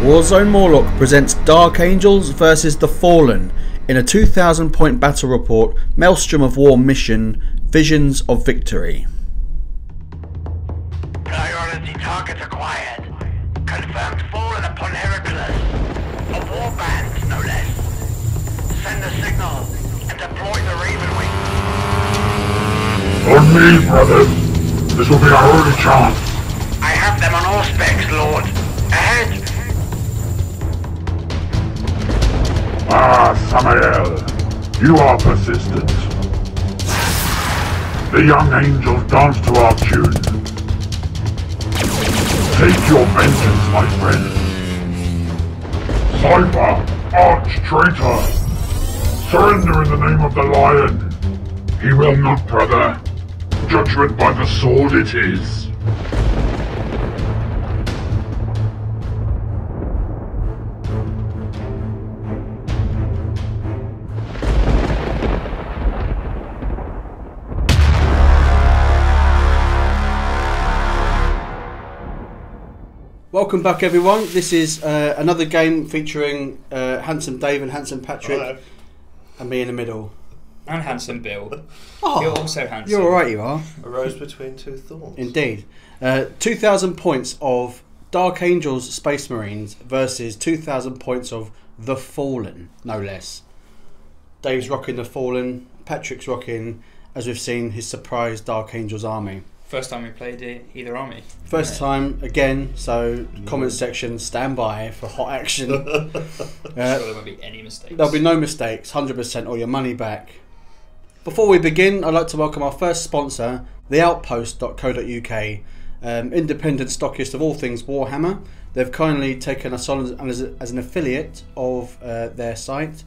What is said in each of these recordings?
Warzone Morloc presents Dark Angels vs the Fallen in a 2000 point battle report Maelstrom of War mission Visions of Victory. Priority targets acquired. Confirmed Fallen upon Heracles. A warband, no less. Send a signal and deploy the Ravenwing. On me, brothers. This will be our only chance. I have them on all specs, Lord. Ahead! Ah, Samael, you are persistent. The young angels dance to our tune. Take your vengeance, my friend. Cypher, arch-traitor. Surrender in the name of the lion. He will not, brother. Judgment by the sword it is. Welcome back, everyone. This is another game featuring Handsome Dave and Handsome Patrick. Hello. And me in the middle. And Handsome Bill. Oh, You're also handsome. You're alright, you are. A rose between two thorns. Indeed. 2,000 points of Dark Angels Space Marines versus 2,000 points of The Fallen, no less. Dave's rocking The Fallen, Patrick's rocking, as we've seen, his surprise Dark Angels army. First time we played either army. First time again, so comment section, stand by for hot action. I'm sure there won't be any mistakes. There'll be no mistakes, 100% or your money back. Before we begin, I'd like to welcome our first sponsor, theoutpost.co.uk, independent stockist of all things Warhammer. They've kindly taken us on as an affiliate of their site.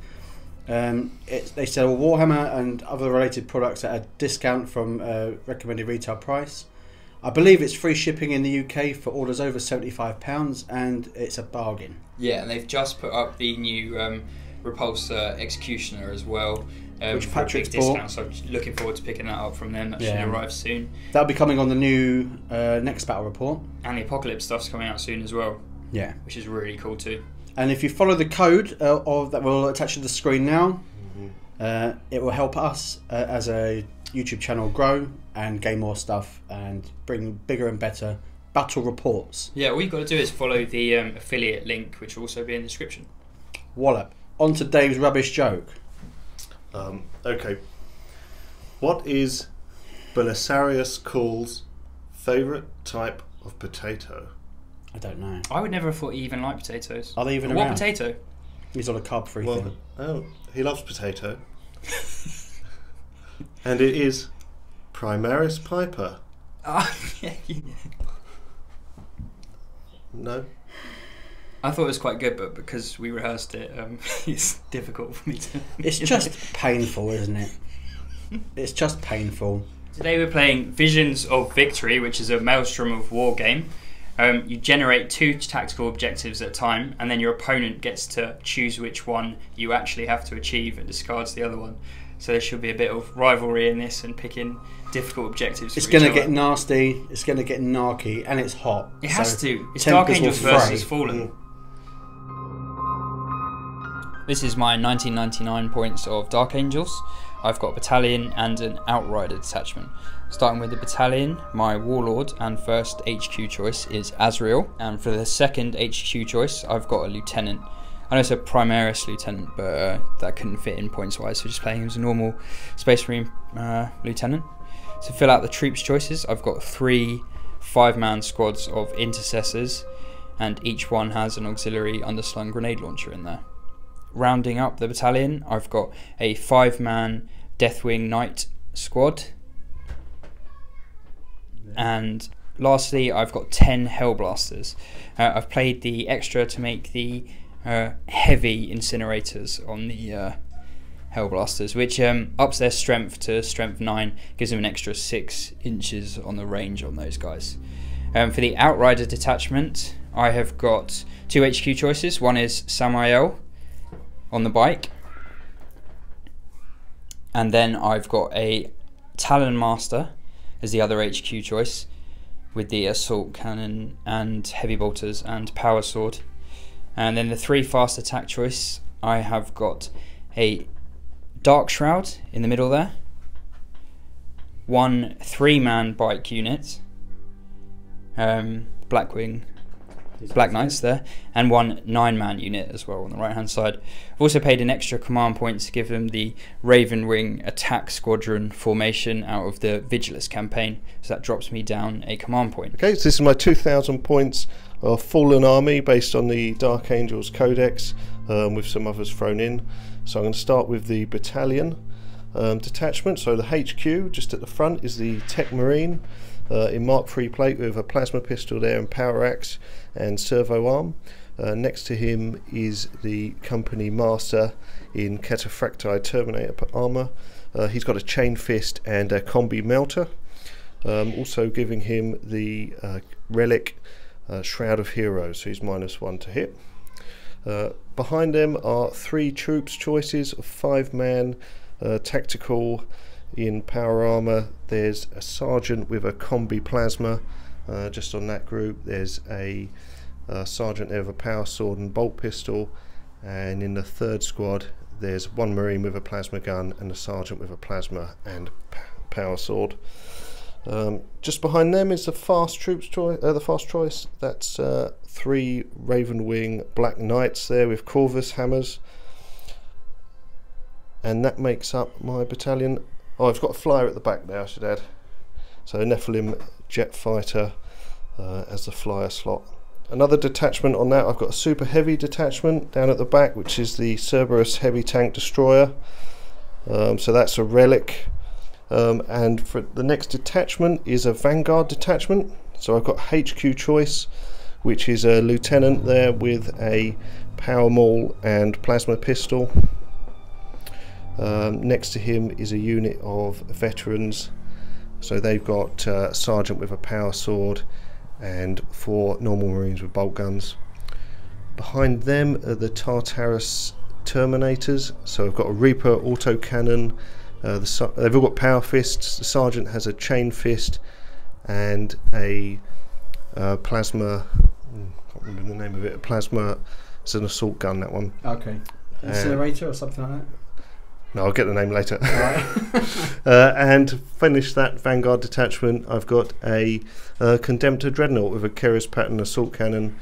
They sell Warhammer and other related products at a discount from recommended retail price. I believe it's free shipping in the UK for orders over £75 and it's a bargain. Yeah, and they've just put up the new Repulsor Executioner as well. Which for a Patrick's big bought. discount, so I'm looking forward to picking that up from them. That should arrive soon. That'll be coming on the new next battle report. And the Apocalypse stuff's coming out soon as well. Yeah. Which is really cool too. And if you follow the code that we'll attach to the screen now, it will help us as a YouTube channel grow and gain more stuff and bring bigger and better battle reports. Yeah, all you've got to do is follow the affiliate link, which will also be in the description. Wallop. On to Dave's rubbish joke. Okay. What is Belisarius Cool's favourite type of potato? I don't know. I would never have thought he even liked potatoes. Are they even What around? potato? He's on a carb-free thing. Oh, he loves potato. And it is Primaris piper. Yeah. No? I thought it was quite good, but because we rehearsed it, it's difficult for me to... It's just painful, isn't it? It's just painful. Today we're playing Visions of Victory, which is a Maelstrom of War game. You generate 2 tactical objectives at a time, and then your opponent gets to choose which one you actually have to achieve and discards the other one. So there should be a bit of rivalry in this and picking difficult objectives. It's going to get nasty, it's going to get narky, and it's hot. It has to. It's tempers Dark will Angels fray. versus Fallen. This is my 1999 points of Dark Angels. I've got a battalion and an outrider detachment. Starting with the battalion, my warlord and first HQ choice is Azreal, and for the second HQ choice I've got a lieutenant. I know it's a Primaris lieutenant, but that couldn't fit in points wise, so just playing him as a normal Space Marine lieutenant. To fill out the troops choices, I've got 3 5-man squads of intercessors, and each one has an auxiliary underslung grenade launcher in there. Rounding up the battalion, I've got a 5-man Deathwing Knight squad. And lastly, I've got 10 Hellblasters. I've played the extra to make the heavy incinerators on the Hellblasters, which ups their strength to strength 9, gives them an extra 6 inches on the range on those guys. For the Outrider detachment, I have got 2 HQ choices. One is Samael on the bike, and then I've got a Talon Master as the other HQ choice, with the assault cannon and heavy bolters and power sword. And then the 3 fast attack choice, I have got a Dark Shroud in the middle there, 1 3-man bike unit, Blackwing, Black Knights there, and 1 9-man unit as well on the right hand side. I've also paid an extra command point to give them the Ravenwing attack squadron formation out of the Vigilus campaign, so that drops me down a command point. Okay, so this is my 2,000 points of Fallen Army based on the Dark Angels Codex, with some others thrown in. So I'm going to start with the battalion detachment. So the HQ just at the front is the Tech Marine in Mark III plate with a plasma pistol there and power axe and servo arm. Next to him is the Company Master in Cataphracti Terminator armour. He's got a chain fist and a combi melter. Also giving him the relic Shroud of Heroes, so he's -1 to hit. Behind them are 3 troops choices of 5-man tactical in power armour. There's a sergeant with a combi plasma. Just on that group there's a sergeant there with a power sword and bolt pistol, and in the 3rd squad there's 1 marine with a plasma gun and a sergeant with a plasma and power sword. Just behind them is the fast troops choice. That's 3 Ravenwing Black Knights there with Corvus hammers, and that makes up my battalion. Oh, I've got a flyer at the back there, I should add. So Nephilim jet fighter as the flyer slot. Another detachment on that, I've got a super heavy detachment down at the back, which is the Cerberus heavy tank destroyer. So that's a relic. And for the next detachment is a Vanguard detachment. So I've got HQ choice, which is a lieutenant there with a power maul and plasma pistol. Next to him is a unit of veterans. So they've got a sergeant with a power sword and 4 normal marines with bolt guns. Behind them are the Tartarus Terminators. So I've got a Reaper autocannon. They've all got power fists. The sergeant has a chain fist and a plasma. I can't remember the name of it. A plasma. It's an assault gun, that one. Okay. Incinerator or something like that? No, I'll get the name later. Right. And to finish that Vanguard detachment, I've got a Condemptor Dreadnought with a Keras pattern assault cannon,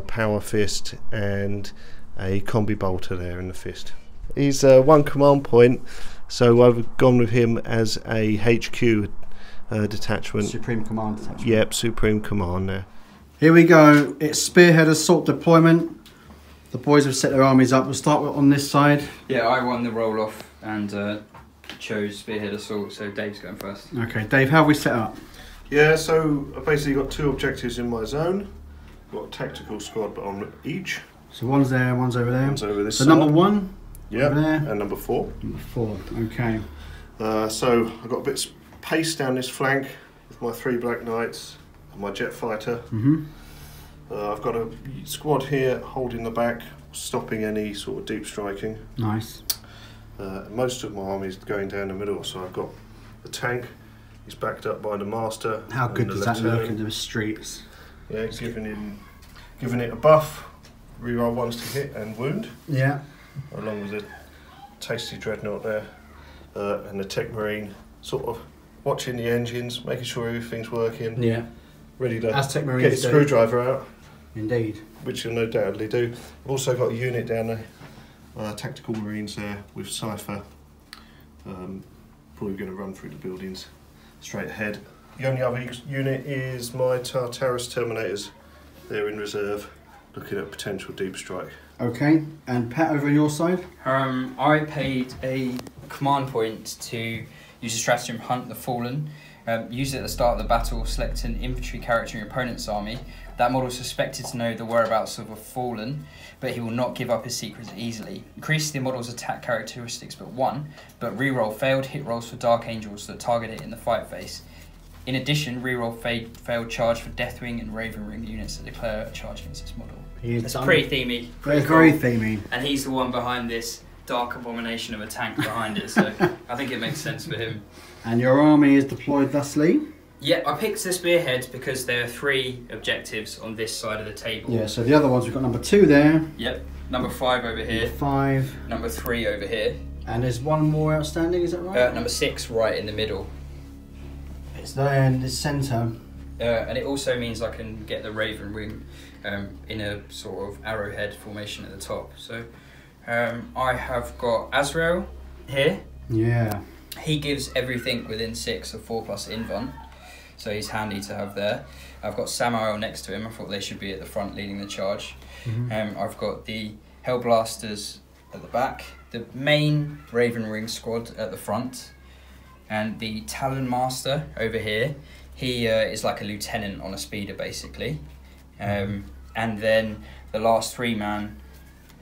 power fist, and a combi bolter there in the fist. He's 1 command point, so I've gone with him as a HQ detachment. Supreme Command detachment. Yep, Supreme Command there. Here we go. It's Spearhead Assault deployment. The boys have set their armies up. We'll start on this side. Yeah, I won the roll off and chose Spearhead Assault, so Dave's going first. Okay, Dave, how have we set up? Yeah, so I've basically got 2 objectives in my zone. Got a tactical squad but on each. So one's there, one's over there. One's over this so side. number 1? Yeah, over there. and number 4. Number 4, okay. So I've got a bit of pace down this flank with my 3 Black Knights and my jet fighter. I've got a squad here holding the back, stopping any sort of deep striking. Nice. Most of my army is going down the middle, so I've got the tank. He's backed up by the Master. How good does that look into the streets? Yeah, he's giving it a buff, reroll 1s to hit and wound. Yeah. Along with the tasty dreadnought there, and the Tech Marine, sort of watching the engines, making sure everything's working. Yeah. Ready to As Tech Marines get his do. screwdriver out. Indeed. Which you'll no doubtly do. I've also got a unit down there, tactical marines there with Cypher. Probably going to run through the buildings straight ahead. The only other unit is my Tartarus Terminators. They're in reserve, looking at potential deep strike. Okay, and Pat over on your side? I paid a command point to use a stratagem Hunt the Fallen. Use it at the start of the battle, select an infantry character in your opponent's army. That model is suspected to know the whereabouts of a fallen, but he will not give up his secrets easily. Increase the model's attack characteristics but 1, but reroll failed hit rolls for Dark Angels that target it in the fight phase. In addition, reroll failed charge for Deathwing and Ravenwing units that declare a charge against this model. It's pretty themey. It's very themey. And he's the one behind this dark abomination of a tank behind it, so I think it makes sense for him. And your army is deployed thusly? Yeah, I picked the spearhead because there are 3 objectives on this side of the table. Yeah, so the other ones, we've got number 2 there. Yep, number 5 over here. Number 5. Number 3 over here. And there's one more outstanding, is that right? Number 6 right in the middle. It's there in the centre. And it also means I can get the Ravenwing in a sort of arrowhead formation at the top. So I have got Azreal here. Yeah. He gives everything within 6 of 4+ invuln. So he's handy to have there. I've got Samael next to him. I thought they should be at the front leading the charge. I've got the Hellblasters at the back, the main Ravenwing squad at the front, and the Talon Master over here. He is like a lieutenant on a speeder basically. And then the last 3-man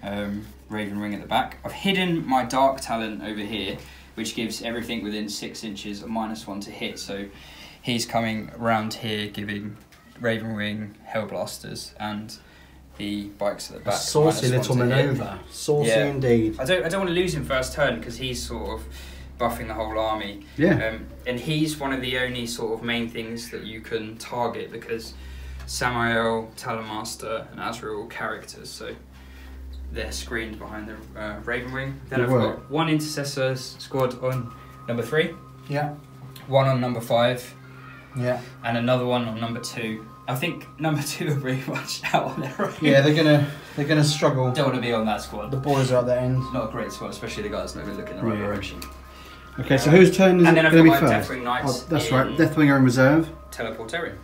Ravenwing at the back. I've hidden my Dark Talon over here, which gives everything within 6 inches a -1 to hit. So he's coming around here giving Ravenwing, Hellblasters, and the bikes at the back. Saucy little manoeuvre. Saucy indeed. I don't want to lose him first turn because he's sort of buffing the whole army. Yeah. And he's one of the only sort of main things that you can target because Samael, Talon Master, and Azreal are all characters, so they're screened behind the Ravenwing. Then I've got 1 Intercessor squad on number 3. Yeah. 1 on number 5. Yeah. And another one on number 2. I think number 2 are pretty much out on their own. Yeah, they're gonna struggle. Don't want to be on that squad. The boys are at their end. It's not a great squad, especially the guys not going to look in the right direction. Okay, so whose turn is it going to be first? Deathwing Knights. Oh, that's right. Deathwing are in reserve. Teleportarian.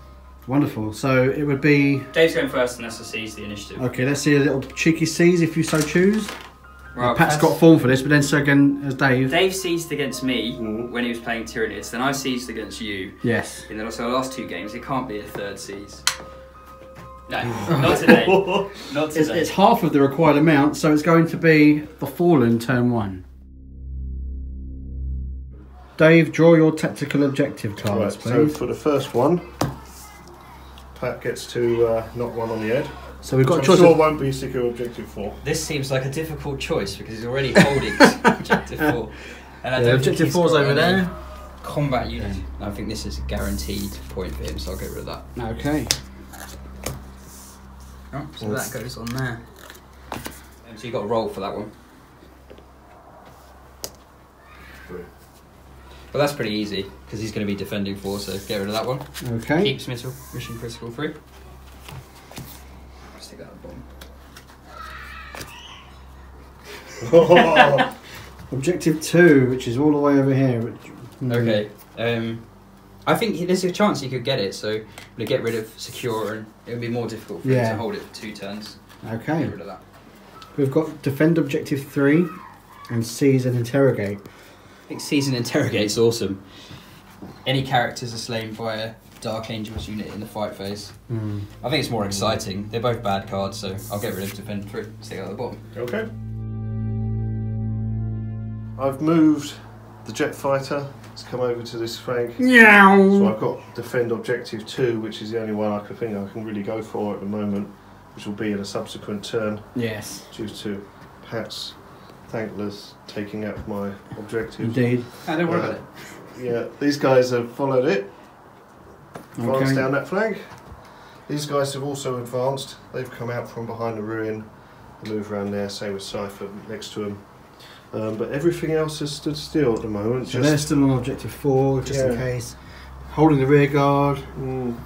Wonderful. So it would be. Dave's going first, and that's to seize the initiative. Okay, let's see a little cheeky seize if you so choose. Well, Pat's got form for this, but then so again as Dave. Dave seized against me when he was playing Tyranids, then I seized against you. Yes. In the last 2 games, it can't be a 3rd seize. No, not today. Not today. It's half of the required amount, so it's going to be the Fallen turn 1. Dave, draw your tactical objective cards, Right, please. so for the first one, Pat gets to knock one on the head. So we've got a I'm choice. sure won't be secure objective 4. This seems like a difficult choice because he's already holding objective 4. And I don't think objective he's 4's got over any there. Combat unit. I think this is a guaranteed point for him, so I'll get rid of that. Okay. Oh, so that goes on there. So you got to roll for that one. Well, that's pretty easy because he's going to be defending 4, so get rid of that one. Okay. Keeps mission critical free. Stick that at the bottom. Objective 2, which is all the way over here. Okay. I think there's a chance he could get it, so I'm going to get rid of secure, and it would be more difficult for him to hold it for 2 turns. Okay. Get rid of that. We've got defend objective 3 and seize and interrogate. I think seize and interrogate's awesome. Any characters are slain by a Dark Angels unit in the fight phase. I think it's more exciting. They're both bad cards, so I'll get rid of defend 3. Stick it at the bottom. Okay. I've moved the jet fighter. It's come over to this flank. So I've got defend objective 2, which is the only one I can really go for at the moment, which will be in a subsequent turn. Yes. Due to Pat's thankless taking out my objectives. Indeed. Don't worry about it. Yeah, these guys have followed it. Advanced down that flank. These guys have also advanced. They've come out from behind the ruin and moved around there, same with Cypher next to them. But everything else has stood still at the moment. So they're still on objective 4, just in case. Holding the rear guard.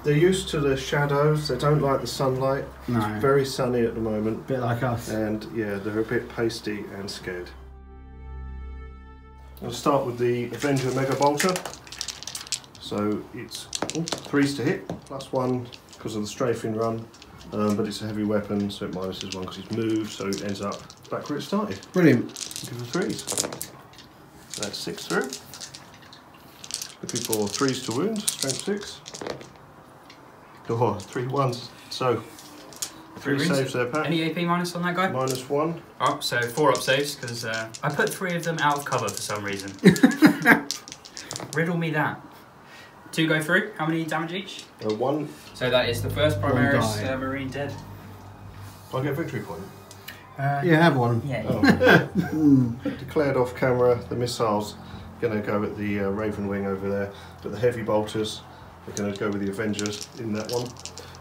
They're used to the shadows. They don't like the sunlight. No. It's very sunny at the moment. Bit like us. And yeah, they're a bit pasty and scared. I'll start with the Avenger Mega Bolter. So it's 3s to hit, +1 because of the strafing run. But it's a heavy weapon, so it minuses 1 because it's moved, so it ends up back where it started. Brilliant. Looking for 3s. That's 6 through. Looking for 3s to wound, strength 6. Oh, 3 1s. So 3 saves there, Pat. Any AP minus on that guy? -1. Oh, so 4 up saves because I put 3 of them out of cover for some reason. Riddle me that. 2 go through. How many damage each? 1. So that is the first Primaris die. Marine dead. I'll get a victory point. Yeah, have one. Yeah. Oh. Declared off camera, the missiles going to go at the Ravenwing over there, but the heavy bolters We're going to go with the Avengers in that one.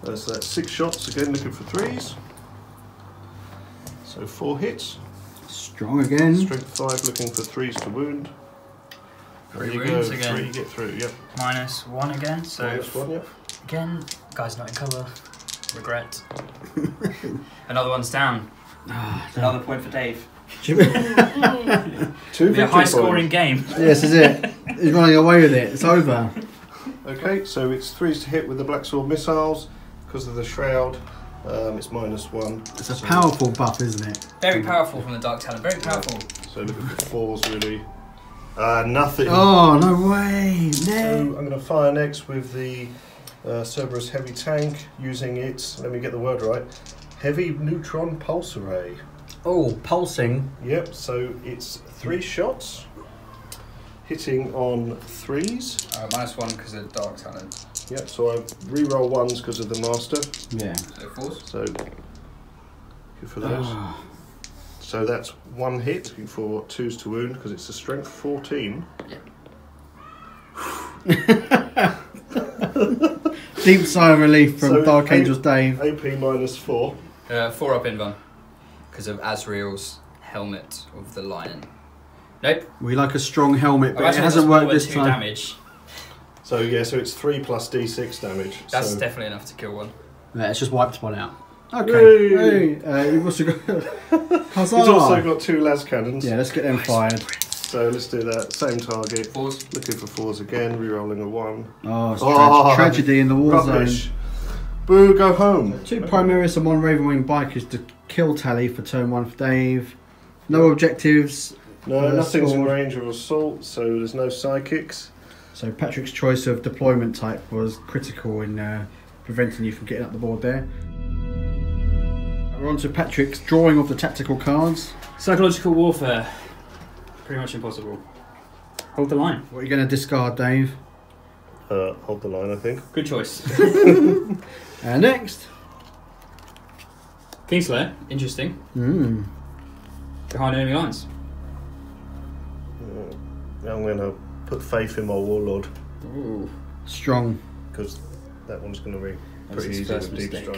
So that's 6 shots, again looking for 3s. So 4 hits. Strong again. Strength 5 looking for 3s to wound. There you go, 3 get through, yep. -1 again, so -1, yep. again, guy's not in cover. Regret. Another one's down. Another point for Dave. 2 It'll be a high scoring game. Yes, is it. He's running away with it. It's over. Okay, so it's 3s to hit with the Black Sword missiles. Because of the shroud, it's -1. It's a powerful buff, isn't it? Very powerful from the Dark Talon, very powerful. So looking for 4s really. Nothing. Oh, no way. So No. I'm going to fire next with the Cerberus heavy tank using its, let me get the word right, heavy neutron pulse array. Oh, pulsing. Yep, so it's 3 shots, hitting on 3s. -1 because of the Dark Talon. Yep, so I re-roll 1s because of the Master. Yeah. So 4s. So, good for those. So that's 1 hit for 2s to wound because it's a strength 14. Yeah. Deep sigh of relief from So Dark Angels Dave. AP -4. 4 up in one because of Azreal's helmet of the lion. Nope. We like a strong helmet, but it Imagine hasn't that's more worked than this 2 time. damage. So yeah, so it's 3 plus D6 damage. That's so definitely enough to kill one. Yeah, it's just wiped one out. Okay. Yay. Hey, you've also got. Huzzah! He's also got 2 las cannons. Yeah, let's get them fired. So let's do that. Same target. 4s. Looking for 4s again. Re-rolling a 1. Oh, it's Oh, tragedy in the Warzone. Rubbish. Boo, go home. 2 Primaris and 1 Ravenwing bikers to kill tally for turn 1 for Dave. No objectives. No, nothing's in sword. range of assault, so there's no psychics. So Patrick's choice of deployment type was critical in preventing you from getting up the board there. We're on to Patrick's drawing of the tactical cards. Psychological warfare. Pretty much impossible. Hold the line. What are you going to discard, Dave? Hold the line, I think. Good choice. Next. Kingslayer. Interesting. Behind enemy lines. I'm going to put faith in my Warlord, Ooh. Strong. because that one's going to be That's pretty his easy first with deep mistake.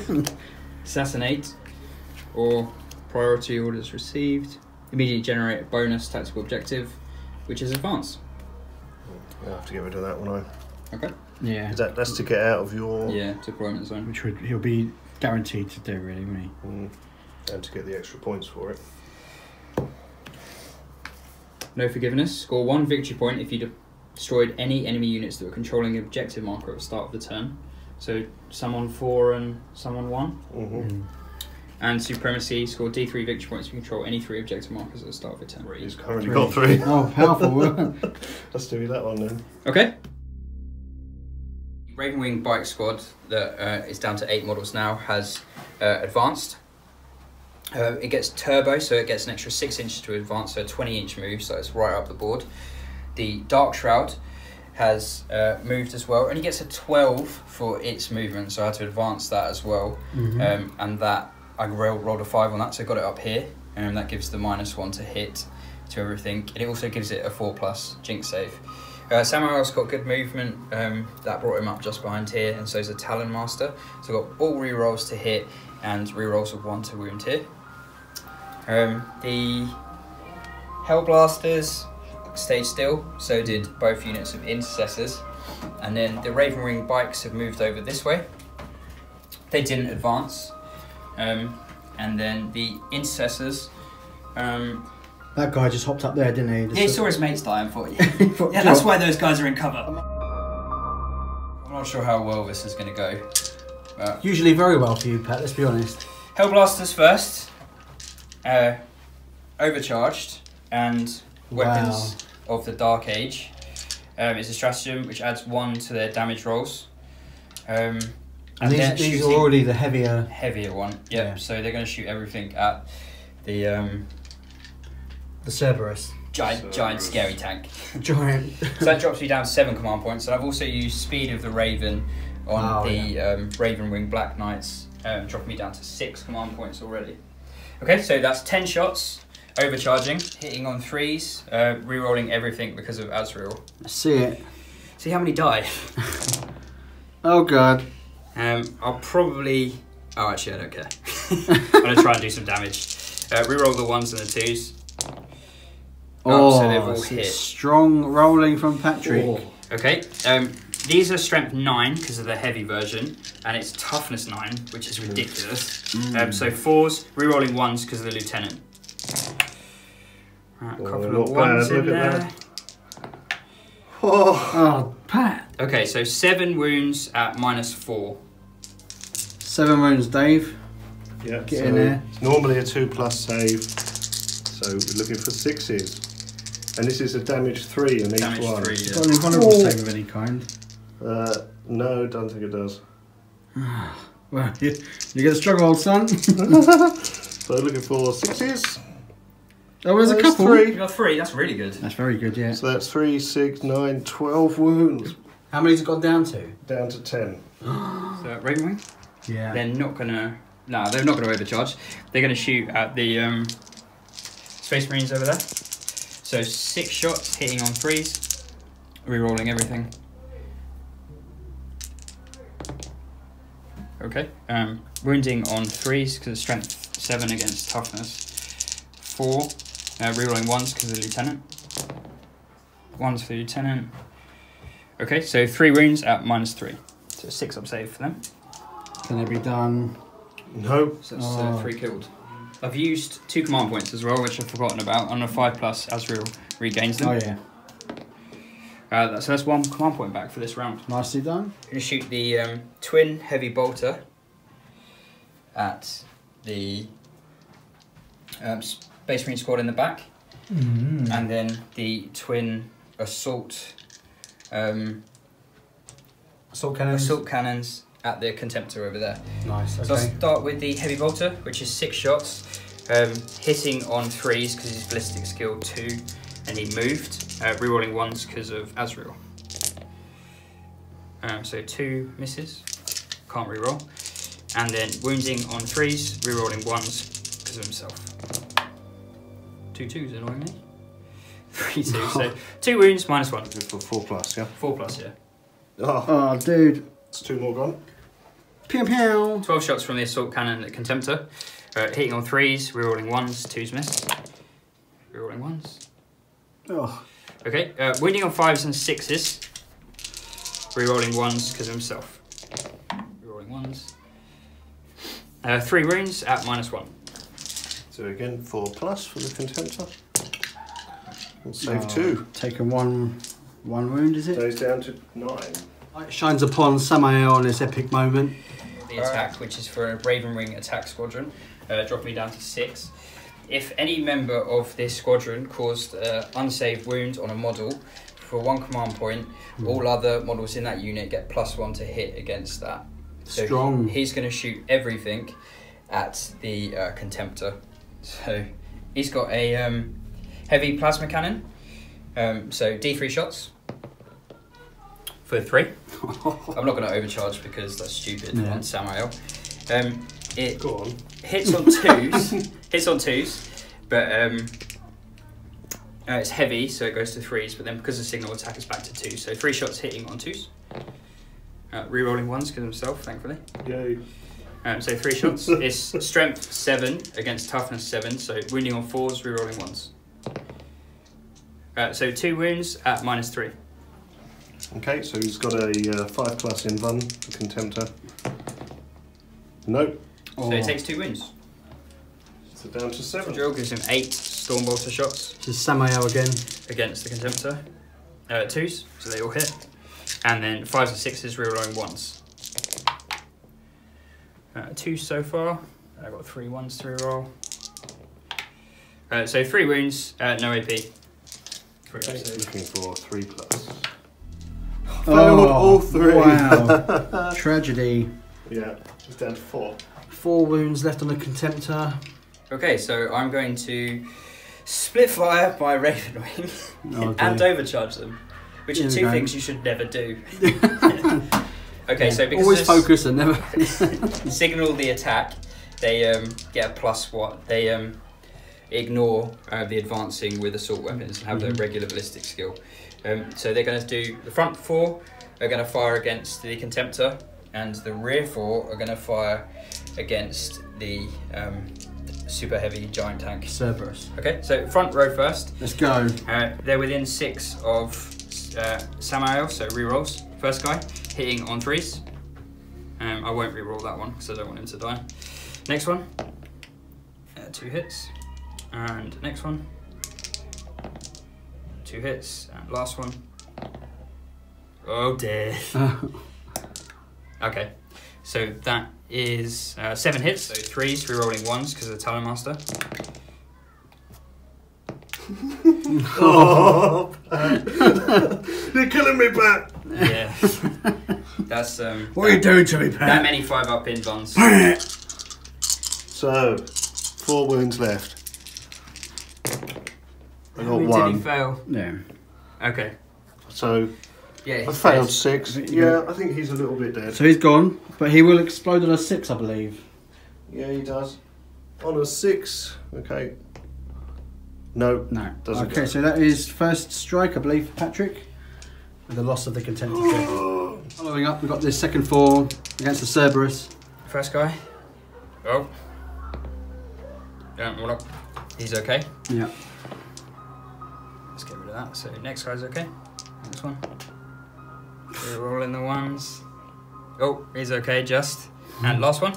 striking. Assassinate. Or priority orders received. Immediately generate a bonus tactical objective, which is advance. I'll have to get rid of that one. Okay. Yeah. That's to get out of your... Yeah, deployment zone. Which he'll be guaranteed to do, really, won't he? And to get the extra points for it. No forgiveness. Score 1 victory point if you destroyed any enemy units that were controlling the objective marker at the start of the turn. So someone 4 and someone 1. And supremacy. Score D3 victory points if you control any 3 objective markers at the start of the turn. He's currently got 3. Oh, powerful. Let's do that one then. Okay. Ravenwing bike squad that is down to 8 models now has advanced. It gets turbo, so it gets an extra 6 inches to advance, so a 20-inch move, so it's right up the board. The Dark Shroud has moved as well, and it gets a 12 for its movement, so I had to advance that as well. And that I rolled a 5 on that, so I got it up here, and that gives the -1 to hit to everything, and it also gives it a 4+ jinx save. Samael's got good movement, that brought him up just behind here, and so is the Talon Master. So I've got all rerolls to hit and rerolls of 1 to wound here. The Hellblasters stayed still, so did both units of Intercessors. And then the Ravenwing bikes have moved over this way. They didn't advance. And then the Intercessors... That guy just hopped up there, didn't he? yeah, he saw his mates die and thought, yeah, that's why those guys are in cover. I'm not sure how well this is going to go. Usually very well for you, Pat, let's be honest. Hellblasters first. Overcharged and weapons of the Dark Age. It's a stratagem which adds 1 to their damage rolls. And these are already the heavier one. Yep. Yeah. So they're going to shoot everything at the Cerberus. Giant scary tank. Giant. So that drops me down to 7 command points. And I've also used Speed of the Raven on Ravenwing Black Knights, dropping me down to 6 command points already. Okay, so that's 10 shots, overcharging, hitting on 3s, re-rolling everything because of Azreal. Let's see it. See how many die. Oh god. I'll probably... Oh, actually, I don't care. I'm going to try and do some damage. Reroll the 1s and the 2s. Oh, so they've all hit. Strong rolling from Patrick. Oh. Okay. These are strength 9 because of the heavy version, and it's toughness 9, which is ridiculous. So 4s, rerolling 1s because of the lieutenant. Right, a couple of 1s in there. Oh, Pat. Okay, so 7 wounds at -4. 7 wounds, Dave. Yeah, Get in there. It's normally a 2+ save, so we're looking for 6s. And this is a damage 3 on each Damage one. 3, yeah. Got any vulnerable save of any kind? No, don't think it does. Well, you get a struggle, old son. So looking for 6s. Oh, there's a couple. 3. You got 3, that's really good. That's very good, yeah. So that's 3, 6, 9, 12 wounds. How many's it got down to? Down to 10. So, Ravenwing? Yeah. They're not gonna. No, they're not gonna overcharge. They're gonna shoot at the Space Marines over there. So 6 shots, hitting on 3s, rerolling everything. Okay. Wounding on 3s because of strength 7 against toughness. 4, rerolling 1s because of the lieutenant. 1s for the lieutenant. Okay, so 3 wounds at -3. So 6 up save for them. Can they be done? No. So that's 3 killed. I've used 2 command points as well, which I've forgotten about. On a 5+, Azreal regains them. Oh, yeah. So that's 1 command point back for this round. Nicely done. I'm going to shoot the twin heavy bolter at the Space Marine squad in the back. And then the twin assault cannons at the Contemptor over there. Nice, So I'll okay. start with the heavy bolter, which is 6 shots, hitting on 3s because he's ballistic skill 2, and he moved. Rerolling 1s because of Azreal. So 2 misses, can't reroll, and then wounding on 3s, rerolling 1s because of himself. 2 2s annoyingly. 3 2, so 2 wounds -1. For 4+, yeah? 4+, yeah. Oh, dude. It's 2 more gone. Pew pew. 12 shots from the assault cannon at Contemptor. Hitting on 3s, rerolling 1s, 2s missed. Rerolling 1s. Oh. Okay, wounding on 5s and 6s. Rerolling 1s because of himself. Rerolling 1s. 3 wounds at -1. So again, 4+ for the Contemptor. We'll save 2. Taken one wound, is it? Goes down to 9. Light shines upon Samael on this epic moment. The attack, which is for a Ravenwing attack squadron, dropping me down to 6. If any member of this squadron caused unsaved wound on a model, for 1 command point, all other models in that unit get +1 to hit against that. So Strong. He's going to shoot everything at the Contemptor. So he's got a heavy plasma cannon. So D3 shots for 3. I'm not going to overcharge because that's stupid on Samael. It Go on. hits on 2s, but it's heavy, so it goes to 3s. But then because of signal attack, it's back to 2. So 3 shots hitting on 2s. Rerolling 1s because of himself, thankfully. Yay. So 3 shots. It's strength 7 against toughness 7. So wounding on 4s, rerolling 1s. So 2 wounds at -3. Okay, so he's got a 5+ in Vun, the Contemptor. Nope. So he takes 2 wounds. So down to 7. Drill gives him 8 Stormbolter shots This is Samael again. against the Contemptor. 2s, so they all hit. And then 5s and 6s, rerolling 1s. 2 so far. I've got 3 1s to reroll. So 3 wounds, no AP. Okay, looking for 3+. Failed all 3. Wow. Tragedy. Yeah, it's down to 4. 4 wounds left on the Contemptor. Okay, so I'm going to split fire my Ravenwing and overcharge them, which are 2 things you should never do. Okay, so because always focus and never signal the attack, they get a +1. They ignore the advancing with assault weapons and have their regular ballistic skill. So they're going to do the front 4 are going to fire against the Contemptor, and the rear 4 are going to fire against the super heavy giant tank. Cerberus. Okay, so front row first. Let's go. They're within 6 of Samael, so rerolls. First guy, hitting on 3s. I won't reroll that one because I don't want him to die. Next one, 2 hits. And next one, 2 hits. And last one. Oh dear. Okay, so that is 7 hits, so 3s, rerolling 1s because of the Talon Master. Oh, you're killing me, Pat. Yeah. That's what are you doing to me, Pat? That many 5-up in bonds. So, 4 wounds left. I got Did 1. he fail? No. Okay. So, Yeah, I failed 6. Yeah, I think he's a little bit dead. So he's gone, but he will explode on a 6, I believe. Yeah, he does. On a 6. Okay. No. No. Doesn't Okay, go. so that is first strike, I believe, for Patrick. With the loss of the Contemptor. Following up, we've got this second 4 against the Cerberus. First guy. Oh. Yeah, Morloc. He's okay. Yeah. Let's get rid of that. So next guy's okay. Next one. We're rolling the 1s. Oh, he's okay, just. And last one.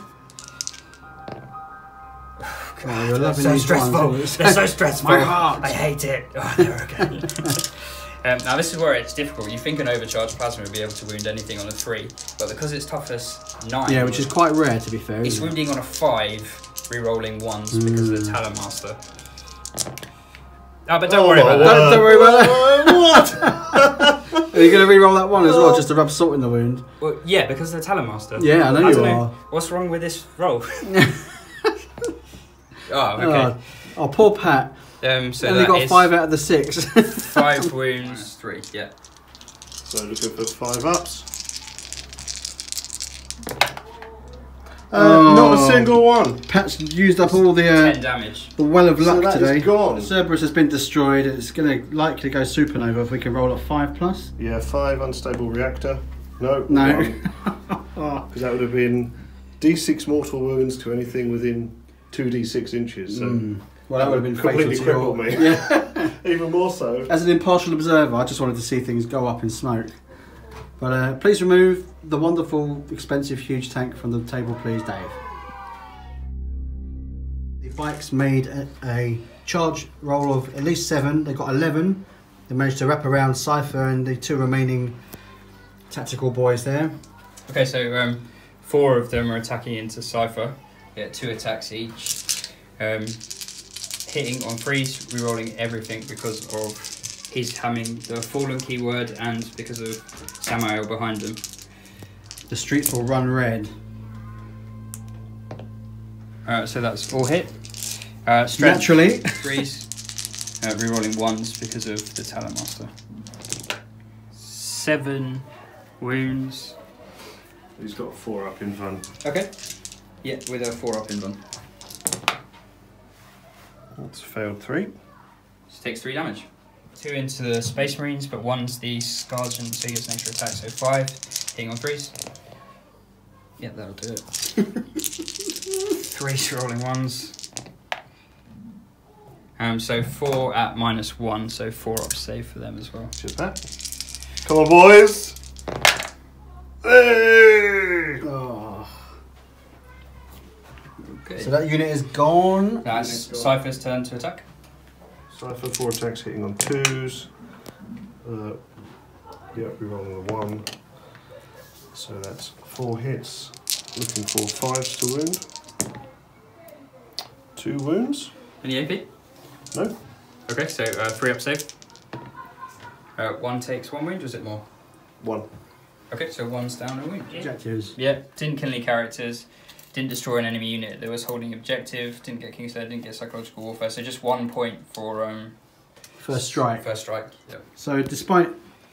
Oh, you're They're loving so these stressful. ones. They're so stressful. My heart. I hate it. Oh, they're okay. Now this is where it's difficult. You think an overcharged plasma would be able to wound anything on a 3, but because it's toughness 9, Yeah, which is quite rare, to be fair. it's isn't it? wounding on a 5, re-rolling 1s because of the Talon Master. Oh, but don't worry about that. Don't worry about that. Are you going to re-roll that one as well, just to rub salt in the wound? Well, yeah, because of the Talon Master. Yeah, I know you are. What's wrong with this roll? Oh, okay. Oh, poor Pat. So Only that got is 5 out of the 6. 5 wounds, 3. Yeah. So looking for 5 ups. Oh. Not a single one. Pat's used up all the 10 damage. well of luck that is today. gone. Cerberus has been destroyed. It's going to likely go supernova if we can roll a 5+. Yeah, 5 unstable reactor. No. No. Because that would have been D6 mortal wounds to anything within 2d6 inches. So Well, that would have been completely fatal crippled to me. Yeah. Even more so. As an impartial observer, I just wanted to see things go up in smoke. But please remove the wonderful, expensive, huge tank from the table, please, Dave. The bikes made a charge roll of at least 7. They got 11. They managed to wrap around Cypher and the 2 remaining tactical boys there. Okay, so 4 of them are attacking into Cypher. Get 2 attacks each. Hitting on 3s, rerolling everything because of he's having the fallen keyword and because of Samael behind him. The streets will run red. So that's all hit. Strength, Naturally. 3s, rerolling 1s because of the Talon Master. 7 wounds. He's got 4 up in front. Okay. Yeah, with a 4-up in one. That's failed 3. Just takes 3 damage. 2 into the Space Marines, but 1's the Sergeant, so he gets an extra attack, so 5. Hitting on 3s. Yeah, that'll do it. 3 rolling 1s. So 4 at -1, so 4-up save for them as well. Just that. Come on, boys! Hey! Oh. Okay. So that unit is gone. That's Cypher's turn to attack. Cypher 4 attacks hitting on 2s. Yeah, we're rolling a 1. So that's 4 hits. Looking for 5s to wound. 2 wounds. Any AP? No. Okay, so 3-up save. 1 takes 1 wound, or is it more? 1. Okay, so 1's down a wound. Objectives. Yeah, didn't kill any characters, didn't destroy an enemy unit that was holding objective, didn't get Kingslayer, didn't get psychological warfare, so just 1 point for First strike. first strike. Yep. So despite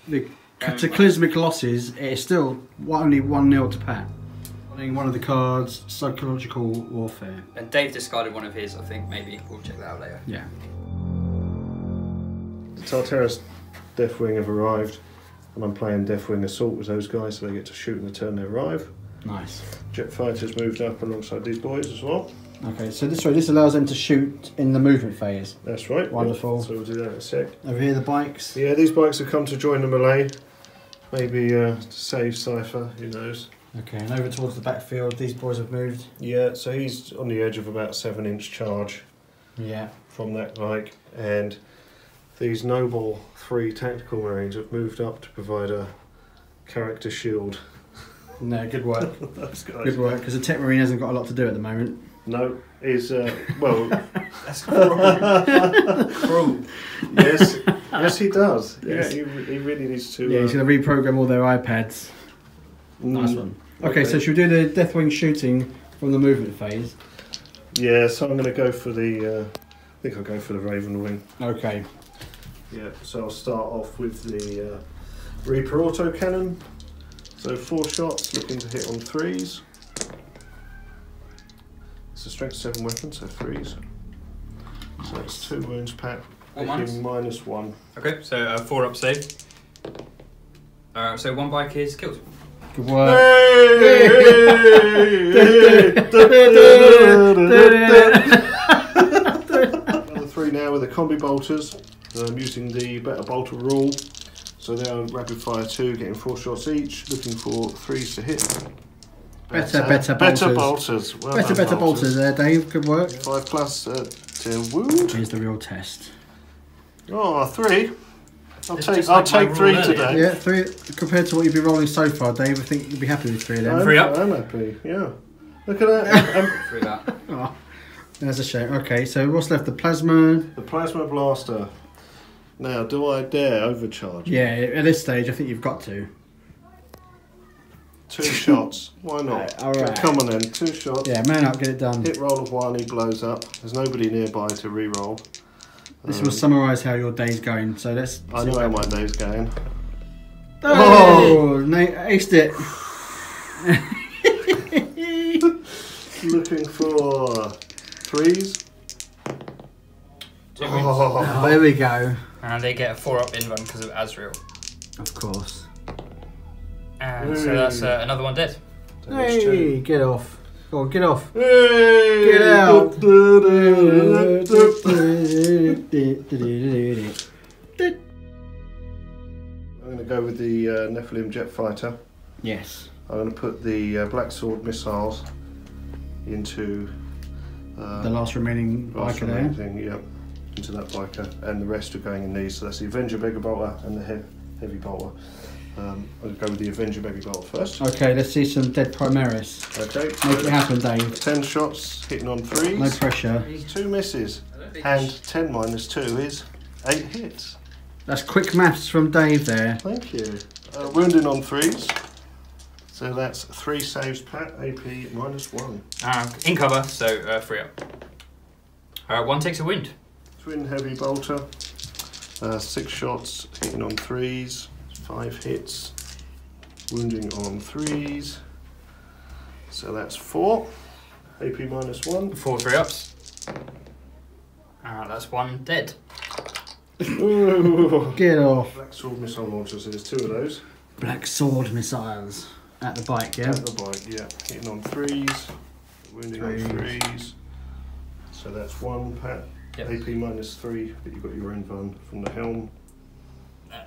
the cataclysmic losses, it is still only 1-0 to Pat. One of the cards, psychological warfare. And Dave discarded one of his, I think, maybe. We'll check that out later. Yeah. The Tartarus Deathwing have arrived. And I'm playing Deathwing Assault with those guys, so they get to shoot in the turn they arrive. Nice. Jet fighters moved up alongside these boys as well. Okay, so this allows them to shoot in the movement phase. That's right. Wonderful. So we'll do that in a sec. Over here, the bikes. Yeah, these bikes have come to join the melee. Maybe to save Cypher, who knows. Okay, and over towards the backfield, these boys have moved. Yeah, so he's on the edge of about 7-inch charge. Yeah. From that bike, and these noble 3 tactical marines have moved up to provide a character shield. No, good work. Those guys. Good work, because the Tech Marine hasn't got a lot to do at the moment. No, is well. That's cruel. Cruel. Yes, he does. Yes. Yeah, he really needs to. Yeah, he's going to reprogram all their iPads. Nice one. Okay, so should we do the Deathwing shooting from the movement phase? Yeah, so I'm going to go for the. I think I'll go for the Ravenwing. Okay. Yeah, so I'll start off with the Reaper autocannon. So 4 shots, looking to hit on 3s. It's a strength 7 weapon, so 3s. So that's 2 wounds, Pat. Making -1. Okay, so 4 up save. So 1 bike is killed. Good work. Another 3 now with the combi bolters. I'm using the better bolter rule. So they're rapid fire 2, getting 4 shots each, looking for 3s to hit. Better bolters. Well better bolters there, Dave. Good work. 5+ to wound. Here's the real test. Oh, 3. I'll It's take just like 3 my rule today. Yeah, 3 compared to what you've been rolling so far, Dave. I think you'd be happy with 3 then. 3 up. I'm happy. Yeah. Look at that. Through that. Oh, that's a shame. Okay, so what's left? The plasma. The plasma blaster. Now, do I dare overcharge? Yeah, at this stage, I think you've got to. 2 shots. Why not? All right. Come on then. 2 shots. Yeah, man up, get it done. Hit roll of 1, he blows up. There's nobody nearby to re-roll. This will summarise how your day's going. So let's. I know how my day's going. Oh, Nate aced it. Looking for 3s. 2 wounds. Oh, there we go. And they get a 4 up in run because of Azreal. Of course. And so that's another 1 dead. Damage Hey, get off. Go on, get off. Hey! Get out. I'm going to go with the Nephilim jet fighter. Yes. I'm going to put the Black Sword missiles into The last remaining biker there. thing, yeah, into that biker, and the rest are going in these. So that's the Avenger Beggar Bolter and the Heavy Bolter. I'll go with the Avenger Beggar Bolter first. Okay, let's see some dead Primaris. Okay. Make it happen, Dave. 10 shots, hitting on 3s. No pressure. 2 misses. And 10 minus 2 is 8 hits. That's quick maths from Dave there. Thank you. Wounding on 3s. So that's 3 saves, Pat. AP -1. In cover, so 3 up. 1 takes a wound. Twin Heavy Bolter. 6 shots, hitting on 3s. 5 hits. Wounding on 3s. So that's 4. AP -1. 4 3 ups. That's 1 dead. Ooh. Get off. Black Sword missile launcher, so there's 2 of those. Black sword missiles. At the bike, yeah? At the bike, yeah. Hitting on 3s. Wounding on 3s. So that's 1, Pat. Yep. AP -3, but you've got your own fun from the helm.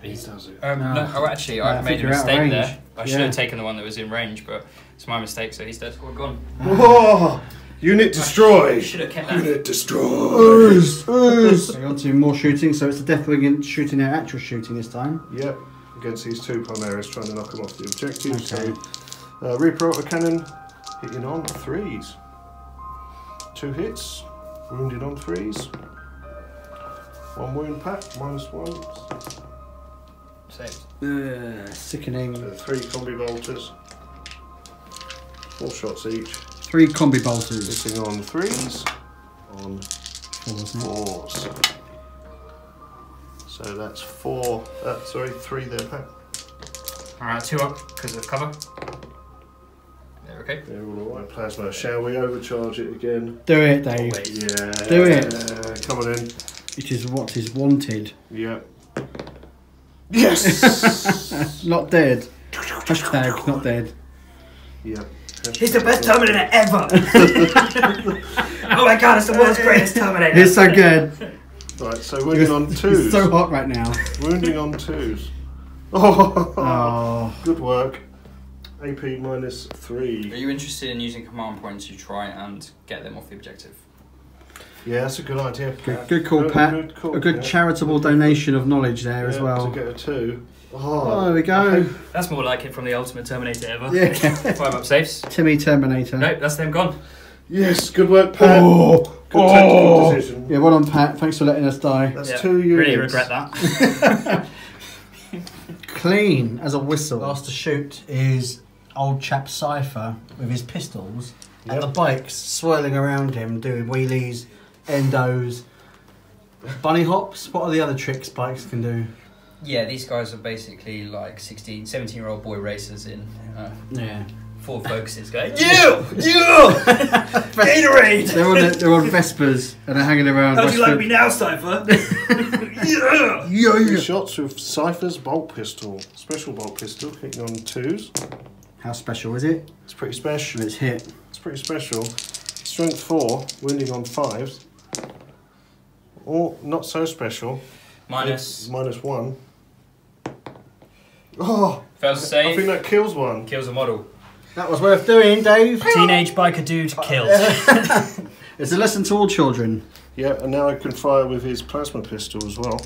He does it. No, actually, I I made think a you're out of mistake range. there. I should Yeah. have taken the one that was in range, but it's my mistake, so he's dead. We're gone. Oh! Unit destroyed! Should have kept that. Unit destroyed! So on to more shooting, so it's the Deathwing shooting their actual shooting this time. Yep, against these 2 Primaris, trying to knock them off the objective. Okay. So, Reaper Autocannon hitting on 3s. 2 hits, wounded on 3s. 1 wound, Pat, -1. Saved. Sickening. So 3 combi bolters. 4 shots each. 3 combi bolters. Hitting on 3s. On 4s. 4s. So that's 3 there, Pat. 2 up because of cover. There, okay. They're all alright. Plasma. Shall we overcharge it again? Do it, Dave. Yeah. Do it. Come on in. It is what is wanted. Yep. Yes! Not dead. Hashtag not dead. Yep. He's the best Terminator ever! Oh my god, it's the world's greatest Terminator! He's so good. Right, so wounding on 2s. He's so hot right now. Wounding on 2s. Oh, Oh. good work. AP -3. Are you interested in using command points to try and get them off the objective? Yeah, that's a good idea. Good call, Pat. Good call, a good Pat. charitable donation of knowledge there as Yeah, well. to get a 2. Oh, there we go. That's more like it from the Ultimate Terminator ever. Yeah. 5 up saves. Timmy Terminator. Nope, that's them gone. Yes, good work, Pat. Oh. Good tactical decision. Yeah, well done, Pat. Thanks for letting us die. That's Yeah, 2 units. really regret that. Clean as a whistle. Last to shoot is old chap Cypher with his pistols and Yep. the bikes swirling around him, doing wheelies, endos, bunny hops. What are the other tricks bikes can do? Yeah, these guys are basically like 16, 17-year-old boy racers in Yeah. Ford Focuses going, Gatorade! They're on Vespers and they're hanging around. How do you like Westford. me now, Cypher? Yeah! Two shots with Cypher's bolt pistol. Special bolt pistol, hitting on 2s. How special is it? It's pretty special. It's hit. It's pretty special. Strength 4, wounding on 5s. Or not so special. minus -1. Oh, first I think save, that kills one. kills a model. That was worth doing, Dave. Teenage biker dude killed. It's a lesson to all children. Yeah, and now I can fire with his plasma pistol as well.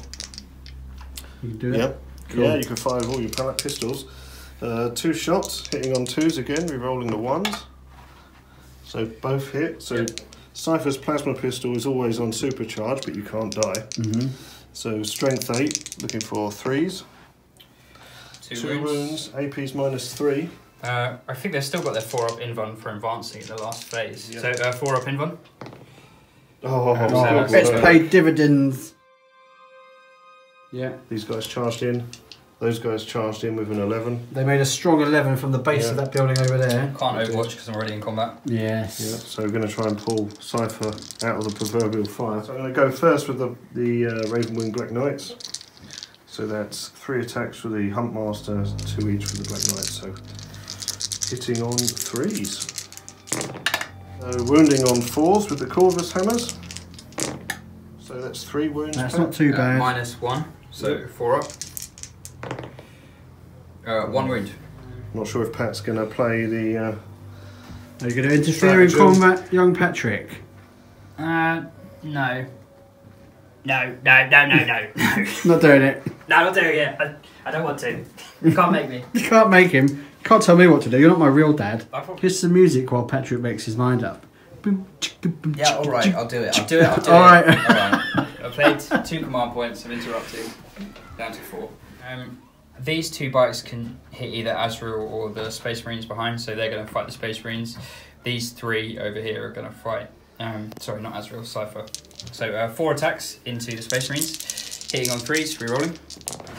You can do it. Yep. Cool. Yeah, you can fire with all your pallet pistols. 2 shots, hitting on 2s again, re-rolling the 1s. So both hit. So Cypher's plasma pistol is always on supercharge, but you can't die. Mm-hmm. So strength 8, looking for 3s. 2 wounds, AP's -3. I think they've still got their 4-up invuln for advancing in the last phase. Yeah. So 4-up invuln. Oh, So It's Okay. paid dividends. Yeah. These guys charged in. Those guys charged in with an 11. They made a strong 11 from the base Yeah. of that building over there. Can't overwatch because I'm already in combat. Yes. Yeah, so we're going to try and pull Cypher out of the proverbial fire. So I'm going to go first with the Ravenwing Black Knights. So that's 3 attacks for the Hunt Master, 2 each for the Black Knights. So hitting on 3s. Wounding on 4s with the Corvus hammers. So that's 3 wounds. That's Pat. not too bad. -1, so Yep. 4-up. 1 wound. Not sure if Pat's going to play the. Are you going to interfere in Stratagem. combat, young Patrick? No. No. No. Not doing it. No, I'm not doing it. I don't want to. You can't make me. You can't make him. You can't tell me what to do. You're not my real dad. I thought- Here's some music while Patrick makes his mind up. Yeah, alright, I'll do it. I'll do it. Alright. Alright. I played 2 command points of interrupting, down to 4. These 2 bikes can hit either Azreal or the Space Marines behind, so they're going to fight the Space Marines. These 3 over here are going to fight, sorry, not Azreal, Cypher. So 4 attacks into the Space Marines, hitting on 3s, re-rolling,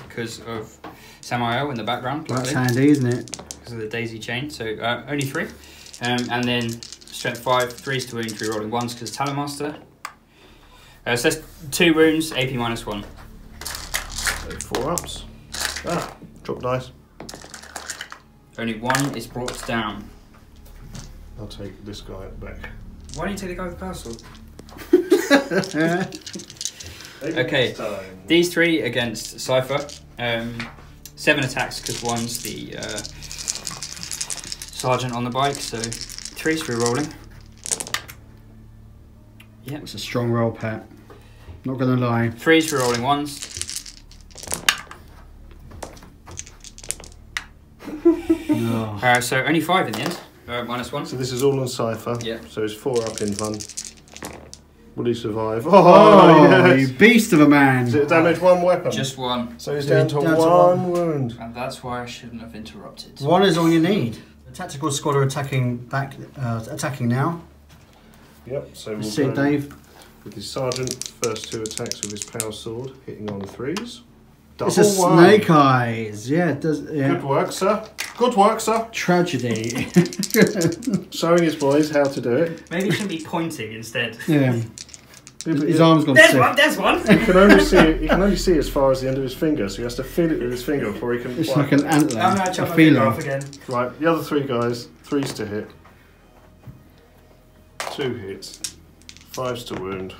because of Samael in the background. That's luckily. handy, isn't it? Because of the daisy chain, so only 3. And then strength 5, 3s to wound, re-rolling 1s because Talon Master. So that's 2 wounds, AP -1. So 4 ups. Ah, drop dice. Only 1 is brought down. I'll take this guy back. Why don't you take the guy with the power sword? Maybe Okay. next time. These 3 against Cypher. 7 attacks because 1's the sergeant on the bike, so 3's re-rolling. Yeah. It's a strong roll, Pat. Not going to lie. 3's re-rolling 1s. Oh. So only 5 in the end. -1. So this is all on Cypher. Yeah. So it's 4 up in fun. Will he survive? Oh, yes. you beast of a man. Does it damage 1 weapon? Just 1. So he's down to Down to 1 wound. And that's why I shouldn't have interrupted. 1 is all you need. The tactical squad are attacking back. Attacking now. Yep. So we'll See it, go Dave. with his sergeant. First 2 attacks with his power sword, hitting on 3s. It's a snake eyes. Yeah, it does. Yeah. Good work, sir. Good work, sir. Tragedy. Showing his boys how to do it. Maybe it should be pointing instead. Yeah. His arm's gone There's sick. one. There's one. He can only see as far as the end of his finger, so he has to feel it with his finger before he can. It's whack like an it. antler. I'm gonna chop a my finger feeler. off again. Right, the other 3 guys, 3's to hit, 2 hits, 5's to wound,